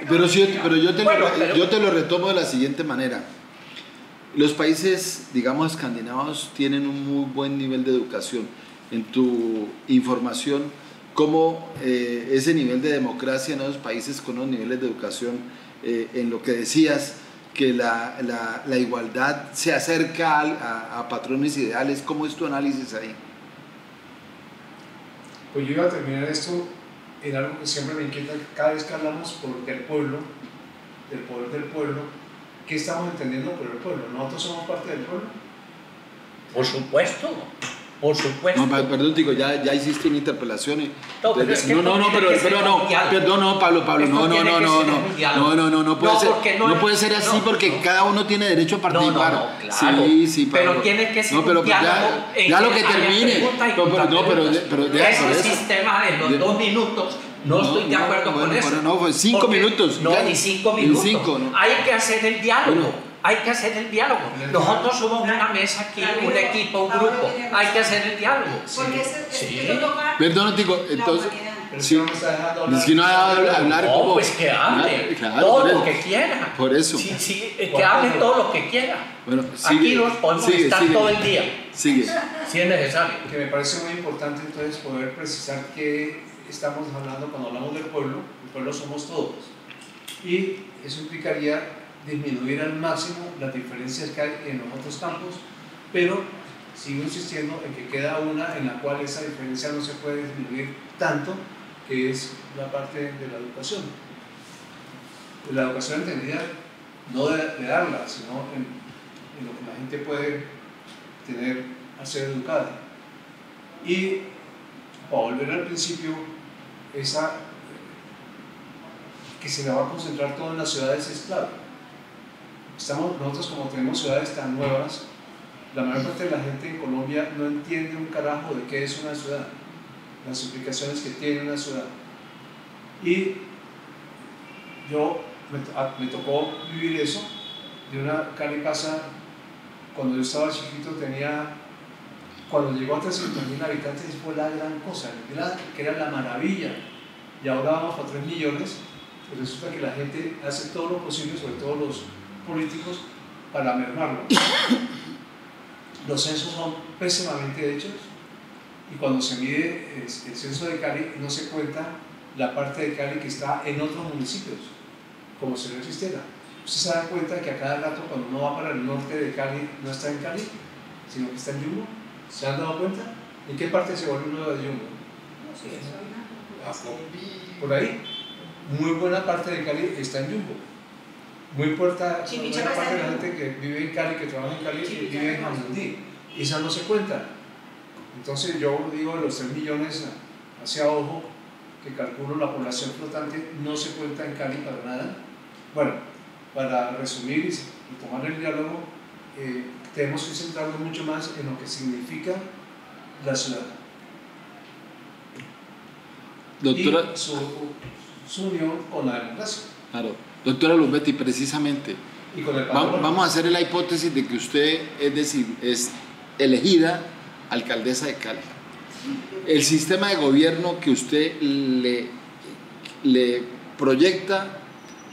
Pero yo te lo retomo de la siguiente manera. Los países, digamos, escandinavos tienen un muy buen nivel de educación. En tu información, ¿cómo ese nivel de democracia en esos países con unos niveles de educación, en lo que decías, que la igualdad se acerca a patrones ideales? ¿Cómo es tu análisis ahí?
Pues yo iba a terminar esto en algo que siempre me inquieta, cada vez que hablamos del pueblo, del poder del pueblo, ¿qué estamos entendiendo por el pueblo? ¿Nosotros somos parte del pueblo?
Por supuesto. Por supuesto.
No, perdón, digo, ya hiciste una interpelación.
No, pero es que
no, Pablo, no puede ser así porque cada uno tiene derecho a participar.
No, claro.
Sí, Pablo.
Pero tiene que ser
pero
un diálogo.
Ya lo que termine.
Ese sistema de los 2 minutos, no estoy de acuerdo con eso.
No, fue 5 minutos.
No, ni 5 minutos. Hay que hacer el diálogo. Hay que hacer el diálogo. Nosotros somos una mesa aquí, un equipo, un grupo. Hay que hacer el diálogo.
Perdón, digo, entonces.
Sí.
Es que no ha dado hablar
no,
como.
Pues que hable todo lo que quiera.
Por eso.
Sí, que hable todo lo que quiera.
Bueno,
aquí nos podemos estar todo el día.
Sigue.
Si es necesario.
Que me parece muy importante entonces poder precisar que estamos hablando cuando hablamos del pueblo. El pueblo somos todos. Y eso implicaría disminuir al máximo las diferencias que hay en los otros campos, pero sigo insistiendo en que queda una en la cual esa diferencia no se puede disminuir tanto, que es la parte de la educación. La educación entendida no de darla, sino en lo que la gente puede tener a ser educada. Y para volver al principio, esa que se la va a concentrar todo en las ciudades es clave. Nosotros, como tenemos ciudades tan nuevas, la mayor parte de la gente en Colombia no entiende un carajo de qué es una ciudad, las implicaciones que tiene una ciudad. Y me tocó vivir eso. De una Cali pasa, cuando yo estaba chiquito cuando llegó a 300.000 habitantes fue la gran cosa, que era la maravilla. Y ahora vamos para 3 millones y resulta que la gente hace todo lo posible, sobre todo los políticos, para mermarlo. Los censos son pésimamente hechos y cuando se mide el censo de Cali no se cuenta la parte de Cali que está en otros municipios, como si no existiera. Usted se da cuenta que a cada rato cuando uno va para el norte de Cali no está en Cali, sino que está en Yumbo. ¿Se han dado cuenta? ¿En qué parte se vuelve uno de Yumbo? Por ahí. Muy buena parte de Cali está en Yumbo. Muy buena parte de la gente que vive en Cali, que trabaja en Cali, vive en Jamundí. Y esa no se cuenta. Entonces yo digo, de los 3 millones hacia ojo, que calculo la población flotante, no se cuenta en Cali para nada. Bueno, para resumir y tomar el diálogo, tenemos que centrarnos mucho más en lo que significa la ciudad.
Doctora,
y su unión con la democracia.
claro. Doctora Luzbetti, precisamente,
Y con el patrón.
vamos a hacer la hipótesis de que usted, es decir, es elegida alcaldesa de Cali. El sistema de gobierno que usted le proyecta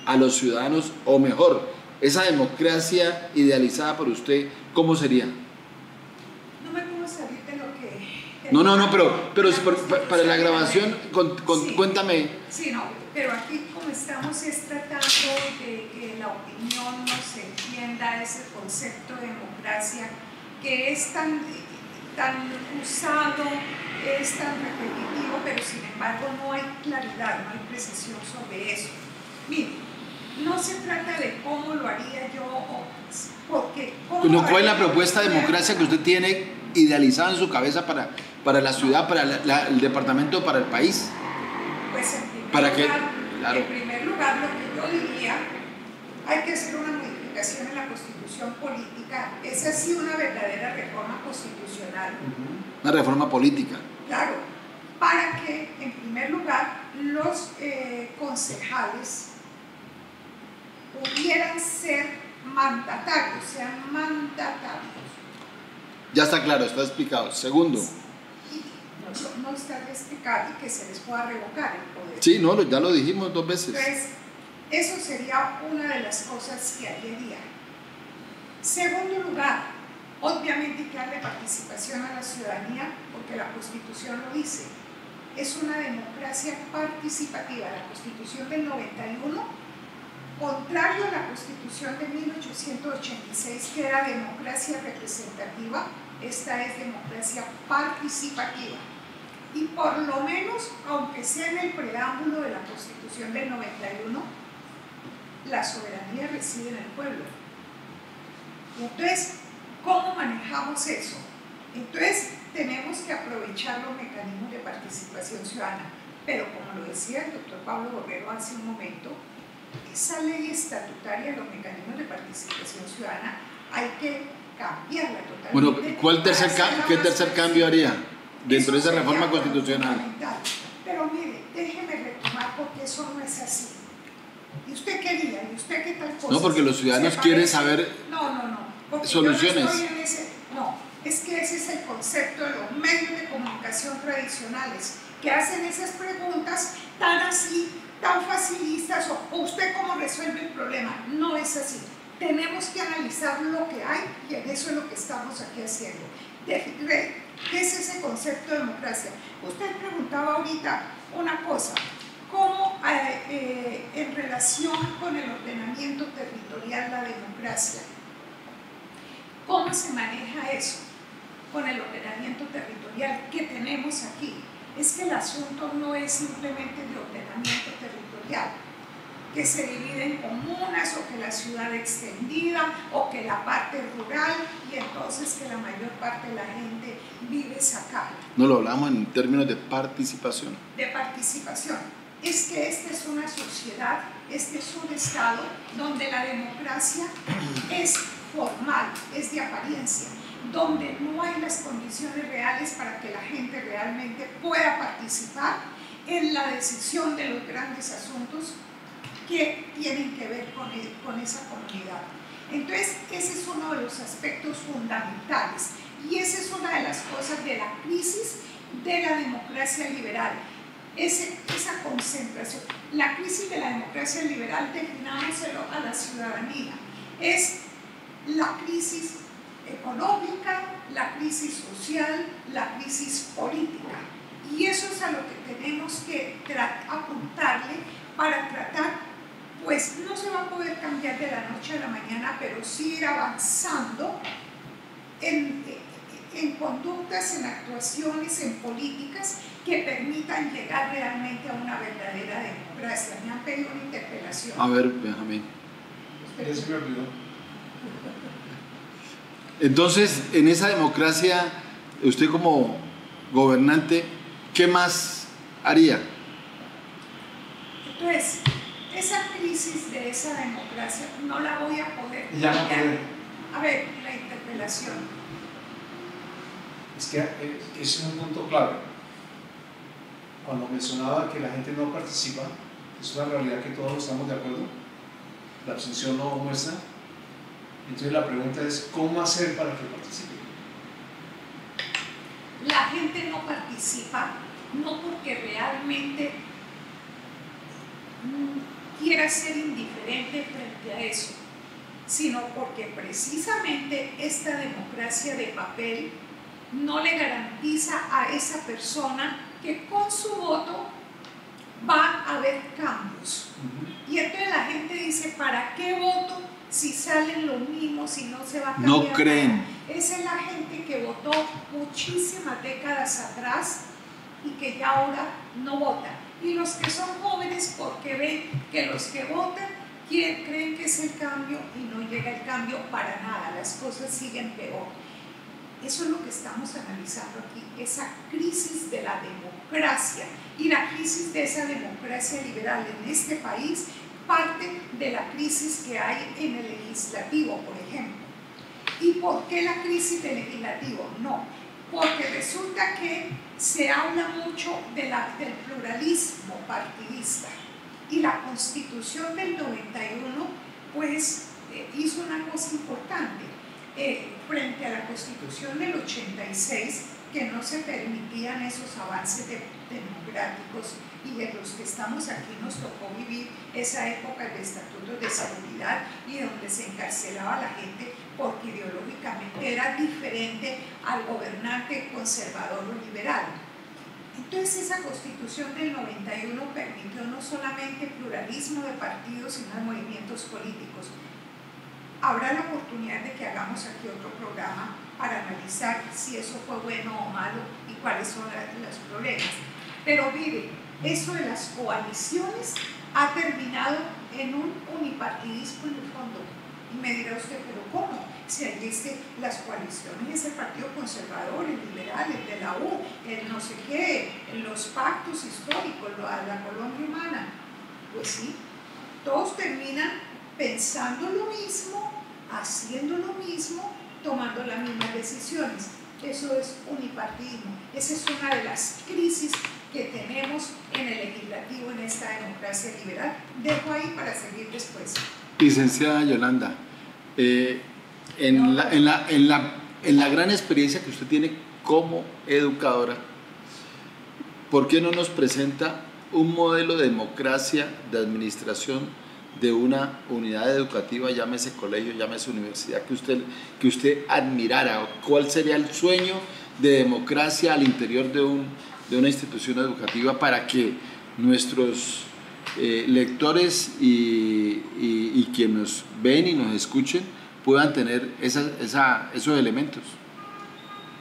a los ciudadanos, o mejor, esa democracia idealizada por usted, ¿cómo sería?
No me puedo salir de lo que...
No, pero para la grabación,
Sí.
cuéntame.
Sí, no, pero aquí como estamos es tratando de que la opinión nos entienda ese concepto de democracia que es tan usado, es tan repetitivo, pero sin embargo no hay claridad, no hay precisión sobre eso. Mire, no se trata de cómo lo haría yo, porque...
¿Cuál es la propuesta de democracia que usted tiene idealizada en su cabeza para la ciudad, para el departamento, para el país?
Pues
Claro.
en primer lugar, lo que yo diría, hay que hacer una modificación en la Constitución política, es así una verdadera reforma constitucional.
Una reforma política.
Claro, para que, en primer lugar, los concejales pudieran ser mandatarios, sean mandatarios.
Ya está claro, está explicado. Segundo.
Y no está explicado y que se les pueda revocar el poder.
Sí, no, ya lo dijimos 2 veces.
Entonces, eso sería una de las cosas que haría. Segundo lugar, obviamente hay que darle participación a la ciudadanía, porque la Constitución lo dice. Es una democracia participativa. La Constitución del 91, contrario a la Constitución de 1886, que era democracia representativa, esta es democracia participativa. Y por lo menos, aunque sea en el preámbulo de la Constitución del 91, la soberanía reside en el pueblo. Y entonces, ¿cómo manejamos eso? Entonces, tenemos que aprovechar los mecanismos de participación ciudadana. Pero como lo decía el doctor Pablo Borrero hace un momento, esa ley estatutaria de los mecanismos de participación ciudadana hay que cambiarla totalmente.
Bueno, ¿qué tercer cambio haría dentro de esa reforma constitucional?
Pero mire, déjeme retomar porque eso no es así. ¿Y usted quería? ¿Y usted qué tal cosa?
No, porque los ciudadanos quieren saber soluciones.
No, es que ese es el concepto de los medios de comunicación tradicionales, que hacen esas preguntas tan así, tan facilistas, o usted cómo resuelve el problema. No es así. Tenemos que analizar lo que hay y en eso es lo que estamos aquí haciendo. ¿Qué es ese concepto de democracia? Usted preguntaba ahorita una cosa, ¿cómo en relación con el ordenamiento territorial la democracia? ¿Cómo se maneja eso con el ordenamiento territorial que tenemos aquí? Es que el asunto no es simplemente de ordenamiento territorial, que se divide en comunas o que la ciudad extendida o que la parte rural y entonces que la mayor parte de la gente vive acá.
No lo hablamos en términos de participación.
De participación. Es que esta es una sociedad, este es un estado donde la democracia es formal, es de apariencia, donde no hay las condiciones reales para que la gente realmente pueda participar en la decisión de los grandes asuntos que tienen que ver con esa comunidad. Entonces, ese es uno de los aspectos fundamentales y esa es una de las cosas de la crisis de la democracia liberal, esa concentración. La crisis de la democracia liberal, definámoselo a la ciudadanía, es la crisis económica, la crisis social, la crisis política. Y eso es a lo que tenemos que apuntarle para tratar, pues no se va a poder cambiar de la noche a la mañana, pero sí ir avanzando en conductas, en actuaciones, en políticas que permitan llegar realmente a una verdadera democracia. Me han pedido una interpelación.
A ver, Benjamín.
Ya se me olvidó.
Entonces, en esa democracia, usted como gobernante, ¿qué más haría?
Entonces, esa crisis de esa democracia no la voy a poder
Ya no
cambiar.
puede.
A ver, la interpelación.
Es que ese es un punto clave. cuando mencionaba que la gente no participa, es una realidad que todos estamos de acuerdo, la abstención no muestra. Entonces la pregunta es, ¿cómo hacer para que participen?
La gente no participa no porque realmente quiera ser indiferente frente a eso, sino porque precisamente esta democracia de papel no le garantiza a esa persona que con su voto va a haber cambios. Y entonces la gente dice, ¿para qué voto si salen lo mismo, si no se va a cambiar
No creen.
nada? Esa es la gente que votó muchísimas décadas atrás y que ya ahora no vota. Y los que son jóvenes porque ven que los que votan creen que es el cambio y no llega el cambio para nada, las cosas siguen peor. Eso es lo que estamos analizando aquí, esa crisis de la democracia, y la crisis de esa democracia liberal en este país parte de la crisis que hay en el legislativo, por ejemplo. ¿Y por qué la crisis del legislativo? No, porque resulta que se habla mucho del pluralismo partidista, y la Constitución del 91 pues hizo una cosa importante frente a la Constitución del 86, que no se permitían esos avances democráticos, y de los que estamos aquí nos tocó vivir esa época de estatutos de seguridad y donde se encarcelaba a la gente porque ideológicamente era diferente al gobernante conservador o liberal. Entonces esa Constitución del 91 permitió no solamente pluralismo de partidos, sino de movimientos políticos. Habrá la oportunidad de que hagamos aquí otro programa para analizar si eso fue bueno o malo y cuáles son los problemas. Pero mire, eso de las coaliciones ha terminado en un unipartidismo en el fondo. Y me dirá usted, ¿pero cómo? Si hay las coaliciones, es el Partido Conservador, el Liberal, el de la U, el no sé qué, los pactos históricos, la Colombia humana. Pues sí, todos terminan pensando lo mismo, haciendo lo mismo, tomando las mismas decisiones. Eso es unipartidismo. Esa es una de las crisis que tenemos en el legislativo, en esta democracia liberal. Dejo ahí para seguir después.
Licenciada Yolanda, en la gran experiencia que usted tiene como educadora, ¿por qué no nos presenta un modelo de democracia de administración de una unidad educativa, llámese colegio, llámese universidad, que usted admirara? ¿Cuál sería el sueño de democracia al interior de una institución educativa para que nuestros lectores y quienes nos ven y nos escuchen puedan tener esos elementos?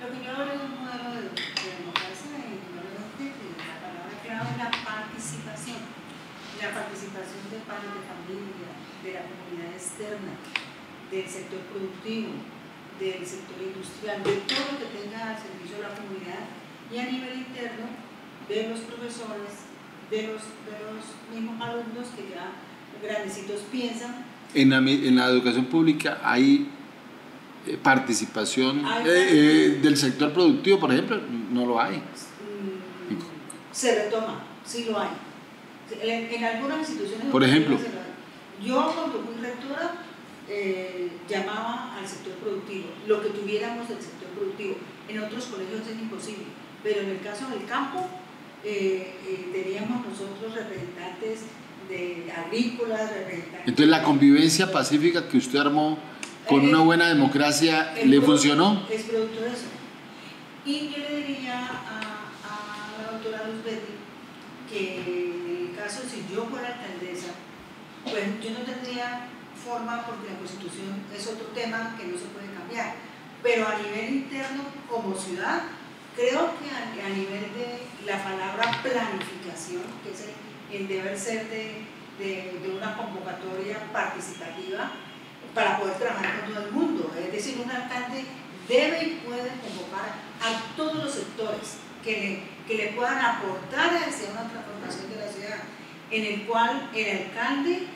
Lo que yo hablo es un modelo de democracia, y probablemente la palabra clave es la participación. La participación de padres de familia, de la comunidad externa, del sector productivo, del sector industrial, de todo lo que tenga al servicio de la comunidad, y a nivel interno de los profesores, de los mismos alumnos que ya grandecitos piensan. En
la educación pública hay participación del sector productivo, por ejemplo, no lo hay.
Se retoma, sí lo hay. En algunas instituciones,
por ejemplo,
yo cuando fui rectora llamaba al sector productivo, lo que tuviéramos del sector productivo. En otros colegios es imposible, pero en el caso del campo teníamos nosotros representantes de agrícolas, representantes.
Entonces la convivencia pacífica que usted armó con una buena democracia le funcionó.
Es producto de eso. Y yo le diría a la doctora Luz Betty que en el caso, si yo fuera alcaldesa, pues yo no tendría forma, porque la Constitución es otro tema que no se puede cambiar, pero a nivel interno, como ciudad, creo que a nivel de la palabra planificación, que es el deber ser de una convocatoria participativa para poder trabajar con todo el mundo, es decir, un alcalde debe y puede convocar a todos los sectores que le puedan aportar hacia una transformación de la ciudad, en el cual el alcalde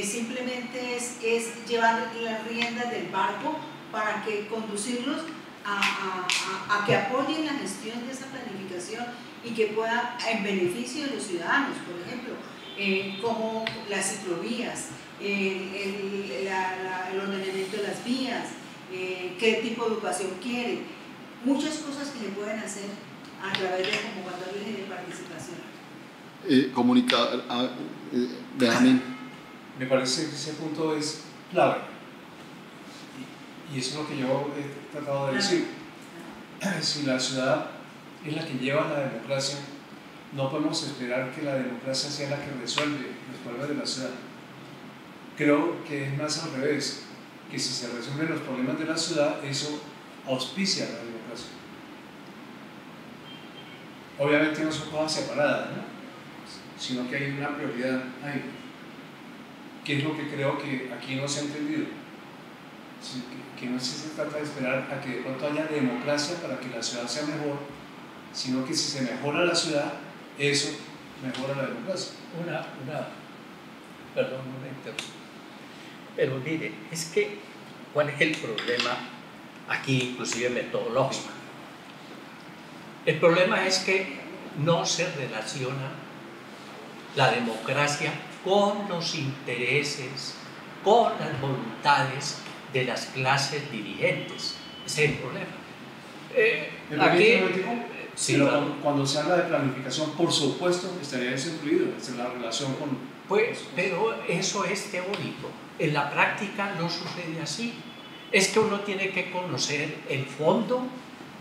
simplemente es llevar las riendas del barco para que conducirlos a que apoyen la gestión de esa planificación planificación y que pueda, en beneficio de los ciudadanos, por ejemplo, como las ciclovías, el ordenamiento de las vías, qué tipo de educación quieren, muchas cosas que se pueden hacer a través de convocatorias y de participación.
Benjamín.
Me parece que ese punto es clave y eso es lo que yo he tratado de decir. Si la ciudad es la que lleva la democracia, no podemos esperar que la democracia sea la que resuelve los problemas de la ciudad. Creo que es más al revés, que si se resuelven los problemas de la ciudad, eso auspicia la democracia. Obviamente no son cosas separadas, ¿no? Sino que hay una prioridad ahí, que es lo que creo que aquí no se ha entendido. Que no se trata de esperar a que de pronto haya democracia para que la ciudad sea mejor, sino que si se mejora la ciudad, eso mejora la democracia.
Perdón, una interrupción. Pero mire, es que, ¿cuál es el problema aquí, inclusive metodológico? El problema es que no se relaciona la democracia con los intereses, con las voluntades de las clases dirigentes. Ese es el problema.
Sí, pero cuando se habla de planificación, por supuesto, estaría eso incluido, es la relación con...
Pues, pero eso es teórico. En la práctica no sucede así. Es que uno tiene que conocer el fondo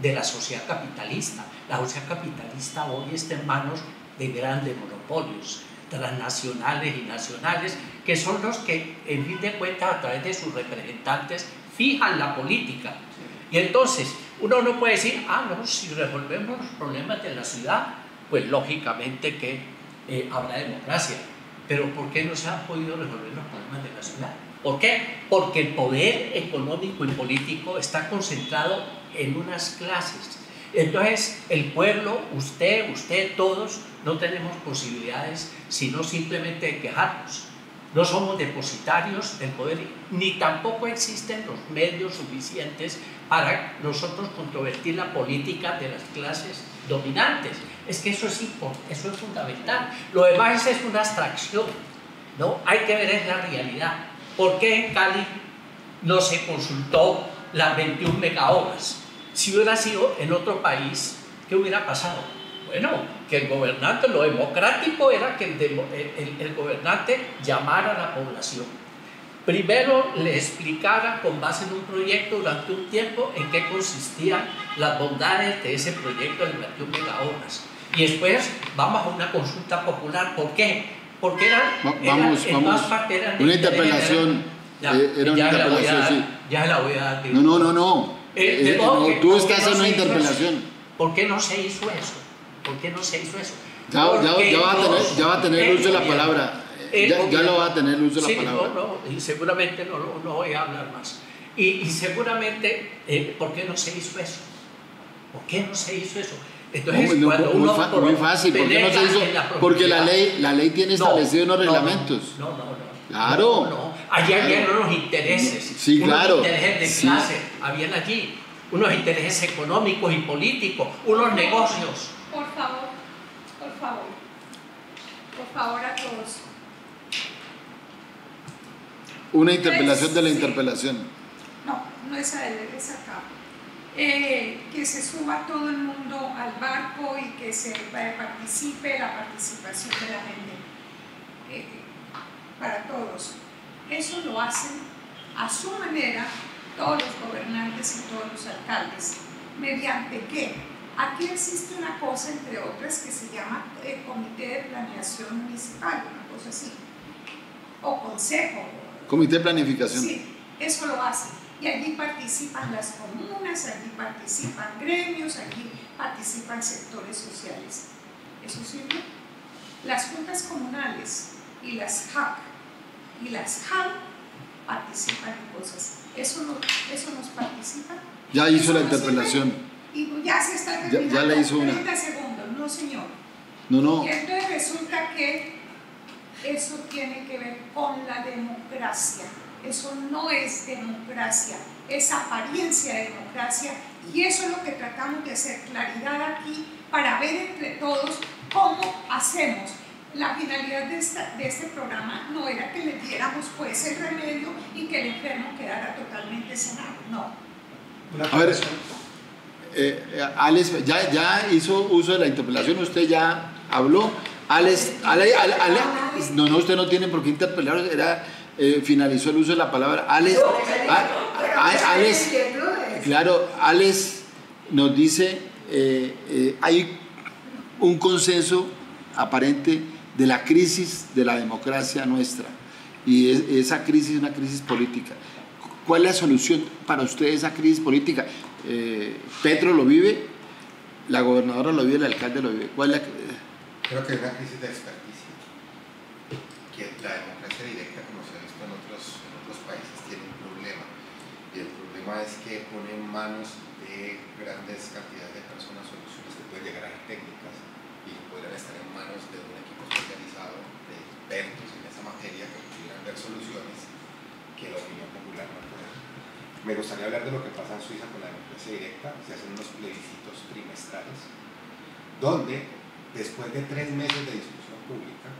de la sociedad capitalista. La sociedad capitalista hoy está en manos de grandes monopolios transnacionales y nacionales, que son los que, en fin de cuentas, a través de sus representantes, fijan la política. Y entonces, uno no puede decir, no, si resolvemos los problemas de la ciudad, pues lógicamente que habrá democracia. Pero ¿por qué no se han podido resolver los problemas de la ciudad? ¿Por qué? Porque el poder económico y político está concentrado en unas clases. Entonces, el pueblo, usted, todos, no tenemos posibilidades sino simplemente de quejarnos. No somos depositarios del poder, ni tampoco existen los medios suficientes para nosotros controvertir la política de las clases dominantes. Es que eso es fundamental. Lo demás es una abstracción, ¿no? Hay que ver es la realidad. ¿Por qué en Cali no se consultó las 21 megahoras? Si hubiera sido en otro país, ¿qué hubiera pasado? Bueno, que el gobernante, lo democrático era que el gobernante llamara a la población. Primero le explicara con base en un proyecto durante un tiempo en qué consistían las bondades de ese proyecto de 21 megahoras. Y después vamos a una consulta popular. ¿Por qué? Porque
vamos. Una interpelación.
Ya la voy a dar.
No. Tú estás en una interpelación.
¿Por qué no se hizo eso?
Ya va a tener el uso de la palabra. Ya lo va a tener el uso de la palabra.
Y seguramente no voy a hablar más. Y seguramente, ¿por qué no se hizo eso? Entonces,
muy fácil. ¿Por qué no se hizo? Porque la ley tiene establecidos unos reglamentos. Claro.
No. Allí habían unos intereses.
Sí, claro.
Unos intereses de clase. Habían allí unos intereses económicos y políticos, unos negocios.
Por favor a todos.
Una interpelación de la interpelación.
No es a él, es acá. Que se suba todo el mundo al barco y que se participe, la participación de la gente. Para todos. Eso lo hacen a su manera todos los gobernantes y todos los alcaldes. ¿Mediante qué? Aquí existe una cosa, entre otras, que se llama Comité de Planeación Municipal, una cosa así, o Consejo.
Comité de Planificación.
Sí, eso lo hacen. Y allí participan las comunas, allí participan gremios, allí participan sectores sociales. ¿Eso sirve? Las juntas comunales y las JAC participan en cosas. ¿Eso nos participa?
Ya hizo la interpelación.
Y ya se está terminando.
Ya le hizo
30 segundos, no señor.
No.
Y entonces resulta que eso tiene que ver con la democracia. Eso no es democracia, es apariencia de democracia. Y eso es lo que tratamos de hacer claridad aquí para ver entre todos cómo hacemos. La finalidad de este programa no era que le diéramos pues el remedio y que el enfermo quedara totalmente sanado, no.
A ver, Alex, ya hizo uso de la interpelación, usted ya habló. Alex, no, usted no tiene por qué interpelar, finalizó el uso de la palabra. Alex, claro, Alex nos dice, hay un consenso aparente de la crisis de la democracia nuestra, y esa crisis es una crisis política. ¿Cuál es la solución para usted de esa crisis política? Petro lo vive, la gobernadora lo vive, el alcalde lo vive. ¿Cuál es la...
Creo que es una crisis de experticia, que la democracia directa, como se ha visto en otros países, tiene un problema, y el problema es que pone en manos de grandes cantidades de personas soluciones que pueden llegar a ser técnicas y podrían estar en manos de un equipo especializado de expertos en esa materia que pudieran ver soluciones que la opinión popular no puede. Me gustaría hablar de lo que pasa en Suiza con la democracia directa. Se hacen unos plebiscitos trimestrales donde, después de 3 meses de discusión pública,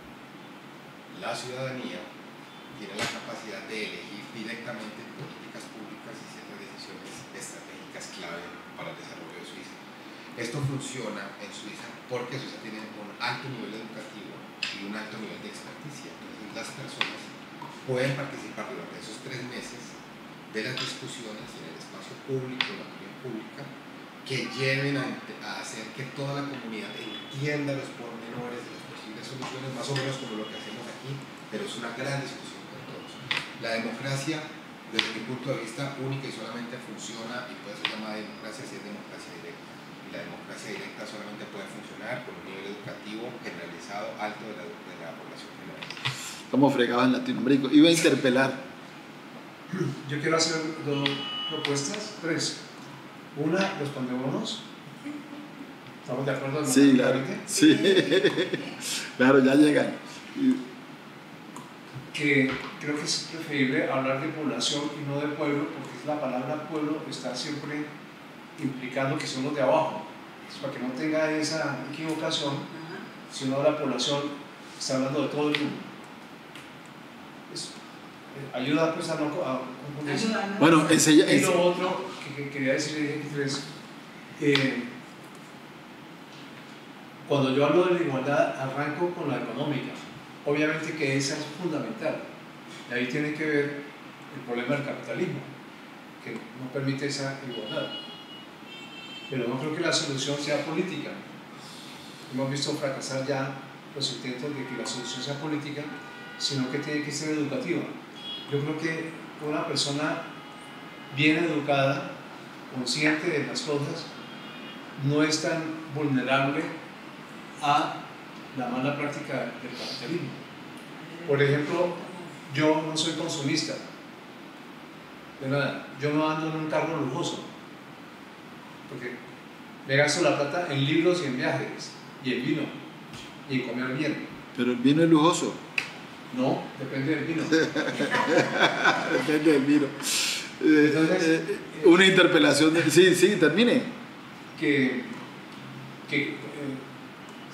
la ciudadanía tiene la capacidad de elegir directamente políticas públicas y ciertas decisiones estratégicas clave para el desarrollo de Suiza. Esto funciona en Suiza porque Suiza tiene un alto nivel educativo y un alto nivel de experticia. Entonces las personas pueden participar durante esos 3 meses de las discusiones en el espacio público, en la opinión pública, que lleven a hacer que toda la comunidad entienda los pormenores de las posibles soluciones, más o menos como lo que hacemos aquí, pero es una gran discusión con todos. La democracia, desde mi punto de vista, única y solamente funciona y puede ser llamada democracia si es democracia directa. Y la democracia directa solamente puede funcionar con un nivel educativo generalizado alto de la población general.
Estamos fregados en Latinoamérica. Iba a interpelar.
Yo quiero hacer 2 propuestas, 3. Una, los pandebonos. ¿Estamos de acuerdo?
Sí, claro. Sí. Claro, ya llegan.
Que creo que es preferible hablar de población y no de pueblo, porque la palabra pueblo está siempre implicando que son los de abajo. Es para que no tenga esa equivocación, si uno habla de población, está hablando de todo el mundo. Ayuda pues a no confundirse.
Bueno,
y lo otro que quería decir es cuando yo hablo de la igualdad arranco con la económica, obviamente que esa es fundamental, y ahí tiene que ver el problema del capitalismo, que no permite esa igualdad, pero no creo que la solución sea política. Hemos visto fracasar ya los intentos de que la solución sea política, sino que tiene que ser educativa. Yo creo que una persona bien educada, consciente de las cosas, no es tan vulnerable a la mala práctica del capitalismo. Por ejemplo, yo no soy consumista, ¿verdad? Yo no ando en un carro lujoso, porque me gasto la plata en libros y en viajes, y en vino, y en comer bien.
Pero el vino es lujoso.
No, depende del vino.
Depende del vino.
Entonces,
una interpelación. Sí, termine.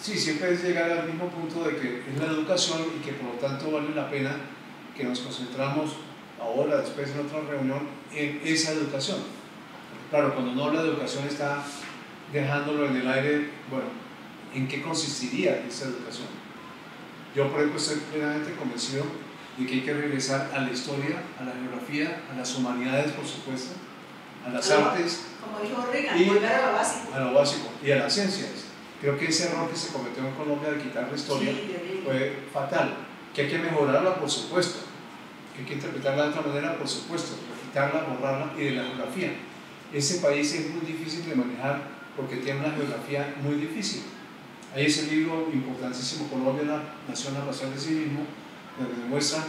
Sí, siempre es llegar al mismo punto de que es la educación y que por lo tanto vale la pena que nos concentramos ahora, después en otra reunión, en esa educación. Claro, cuando uno habla de educación está dejándolo en el aire, bueno, ¿en qué consistiría esa educación? Yo, por ejemplo, estoy plenamente convencido de que hay que regresar a la historia, a la geografía, a las humanidades, por supuesto, a las artes,
como dijo Reagan, volver a lo básico.
A lo básico, y a las ciencias. Creo que ese error que se cometió en Colombia de quitar la historia fue fatal. Que hay que mejorarla, por supuesto. Que hay que interpretarla de otra manera, por supuesto. Pero quitarla, borrarla, y de la geografía. Ese país es muy difícil de manejar porque tiene una geografía muy difícil. Hay ese libro importantísimo, Colombia, la nación arrasada de sí mismo, donde demuestra,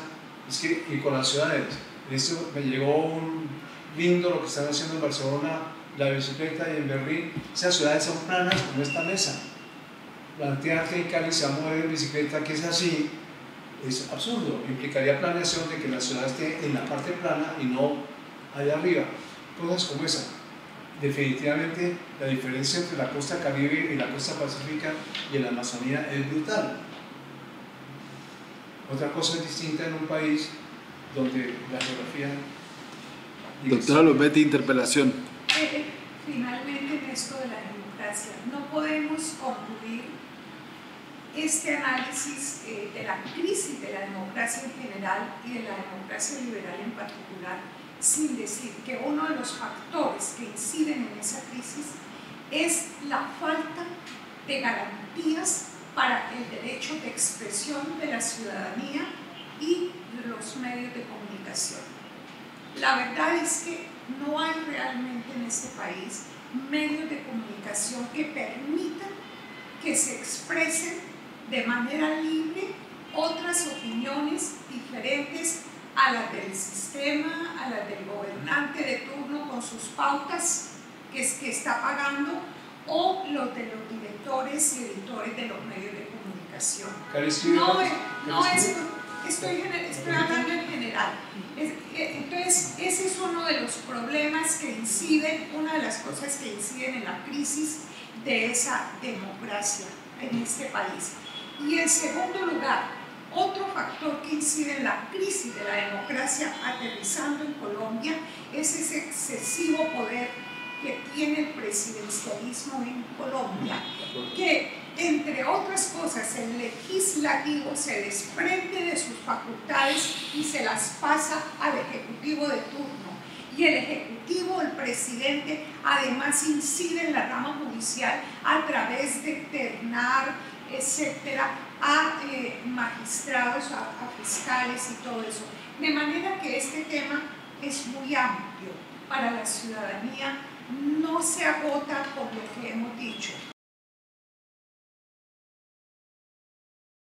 es que, y con las ciudades, en esto me llegó un lindo lo que están haciendo en Barcelona, la bicicleta, y en Berlín, esas ciudades son planas como esta mesa. La entidad que en Cali se va a mover en bicicleta, que es así, es absurdo, implicaría planeación de que la ciudad esté en la parte plana y no allá arriba, cosas como esa. definitivamente la diferencia entre la costa Caribe y la costa Pacífica y la Amazonía es brutal. Otra cosa distinta en un país donde la geografía...
Doctora Luz, interpelación.
Finalmente, en esto de la democracia, no podemos concluir este análisis de la crisis de la democracia en general y de la democracia liberal en particular sin decir que uno de los factores que inciden en esa crisis es la falta de garantías para el derecho de expresión de la ciudadanía y de los medios de comunicación. La verdad es que no hay realmente en este país medios de comunicación que permitan que se expresen de manera libre otras opiniones diferentes a las del sistema, a las del gobernante de turno con sus pautas que está pagando, o los de los directores y editores de los medios de comunicación. Estoy hablando en general. Entonces, ese es uno de los problemas que inciden, una de las cosas que inciden en la crisis de esa democracia en este país. Y en segundo lugar, otro factor que incide en la crisis de la democracia aterrizando en Colombia es ese excesivo poder que tiene el presidencialismo en Colombia, que entre otras cosas el legislativo se desprende de sus facultades y se las pasa al ejecutivo de turno, y el ejecutivo, el presidente, además incide en la rama judicial a través de ternar, etcétera, a magistrados, a fiscales y todo eso, de manera que este tema es muy amplio para la ciudadanía. No se agota por lo que hemos dicho.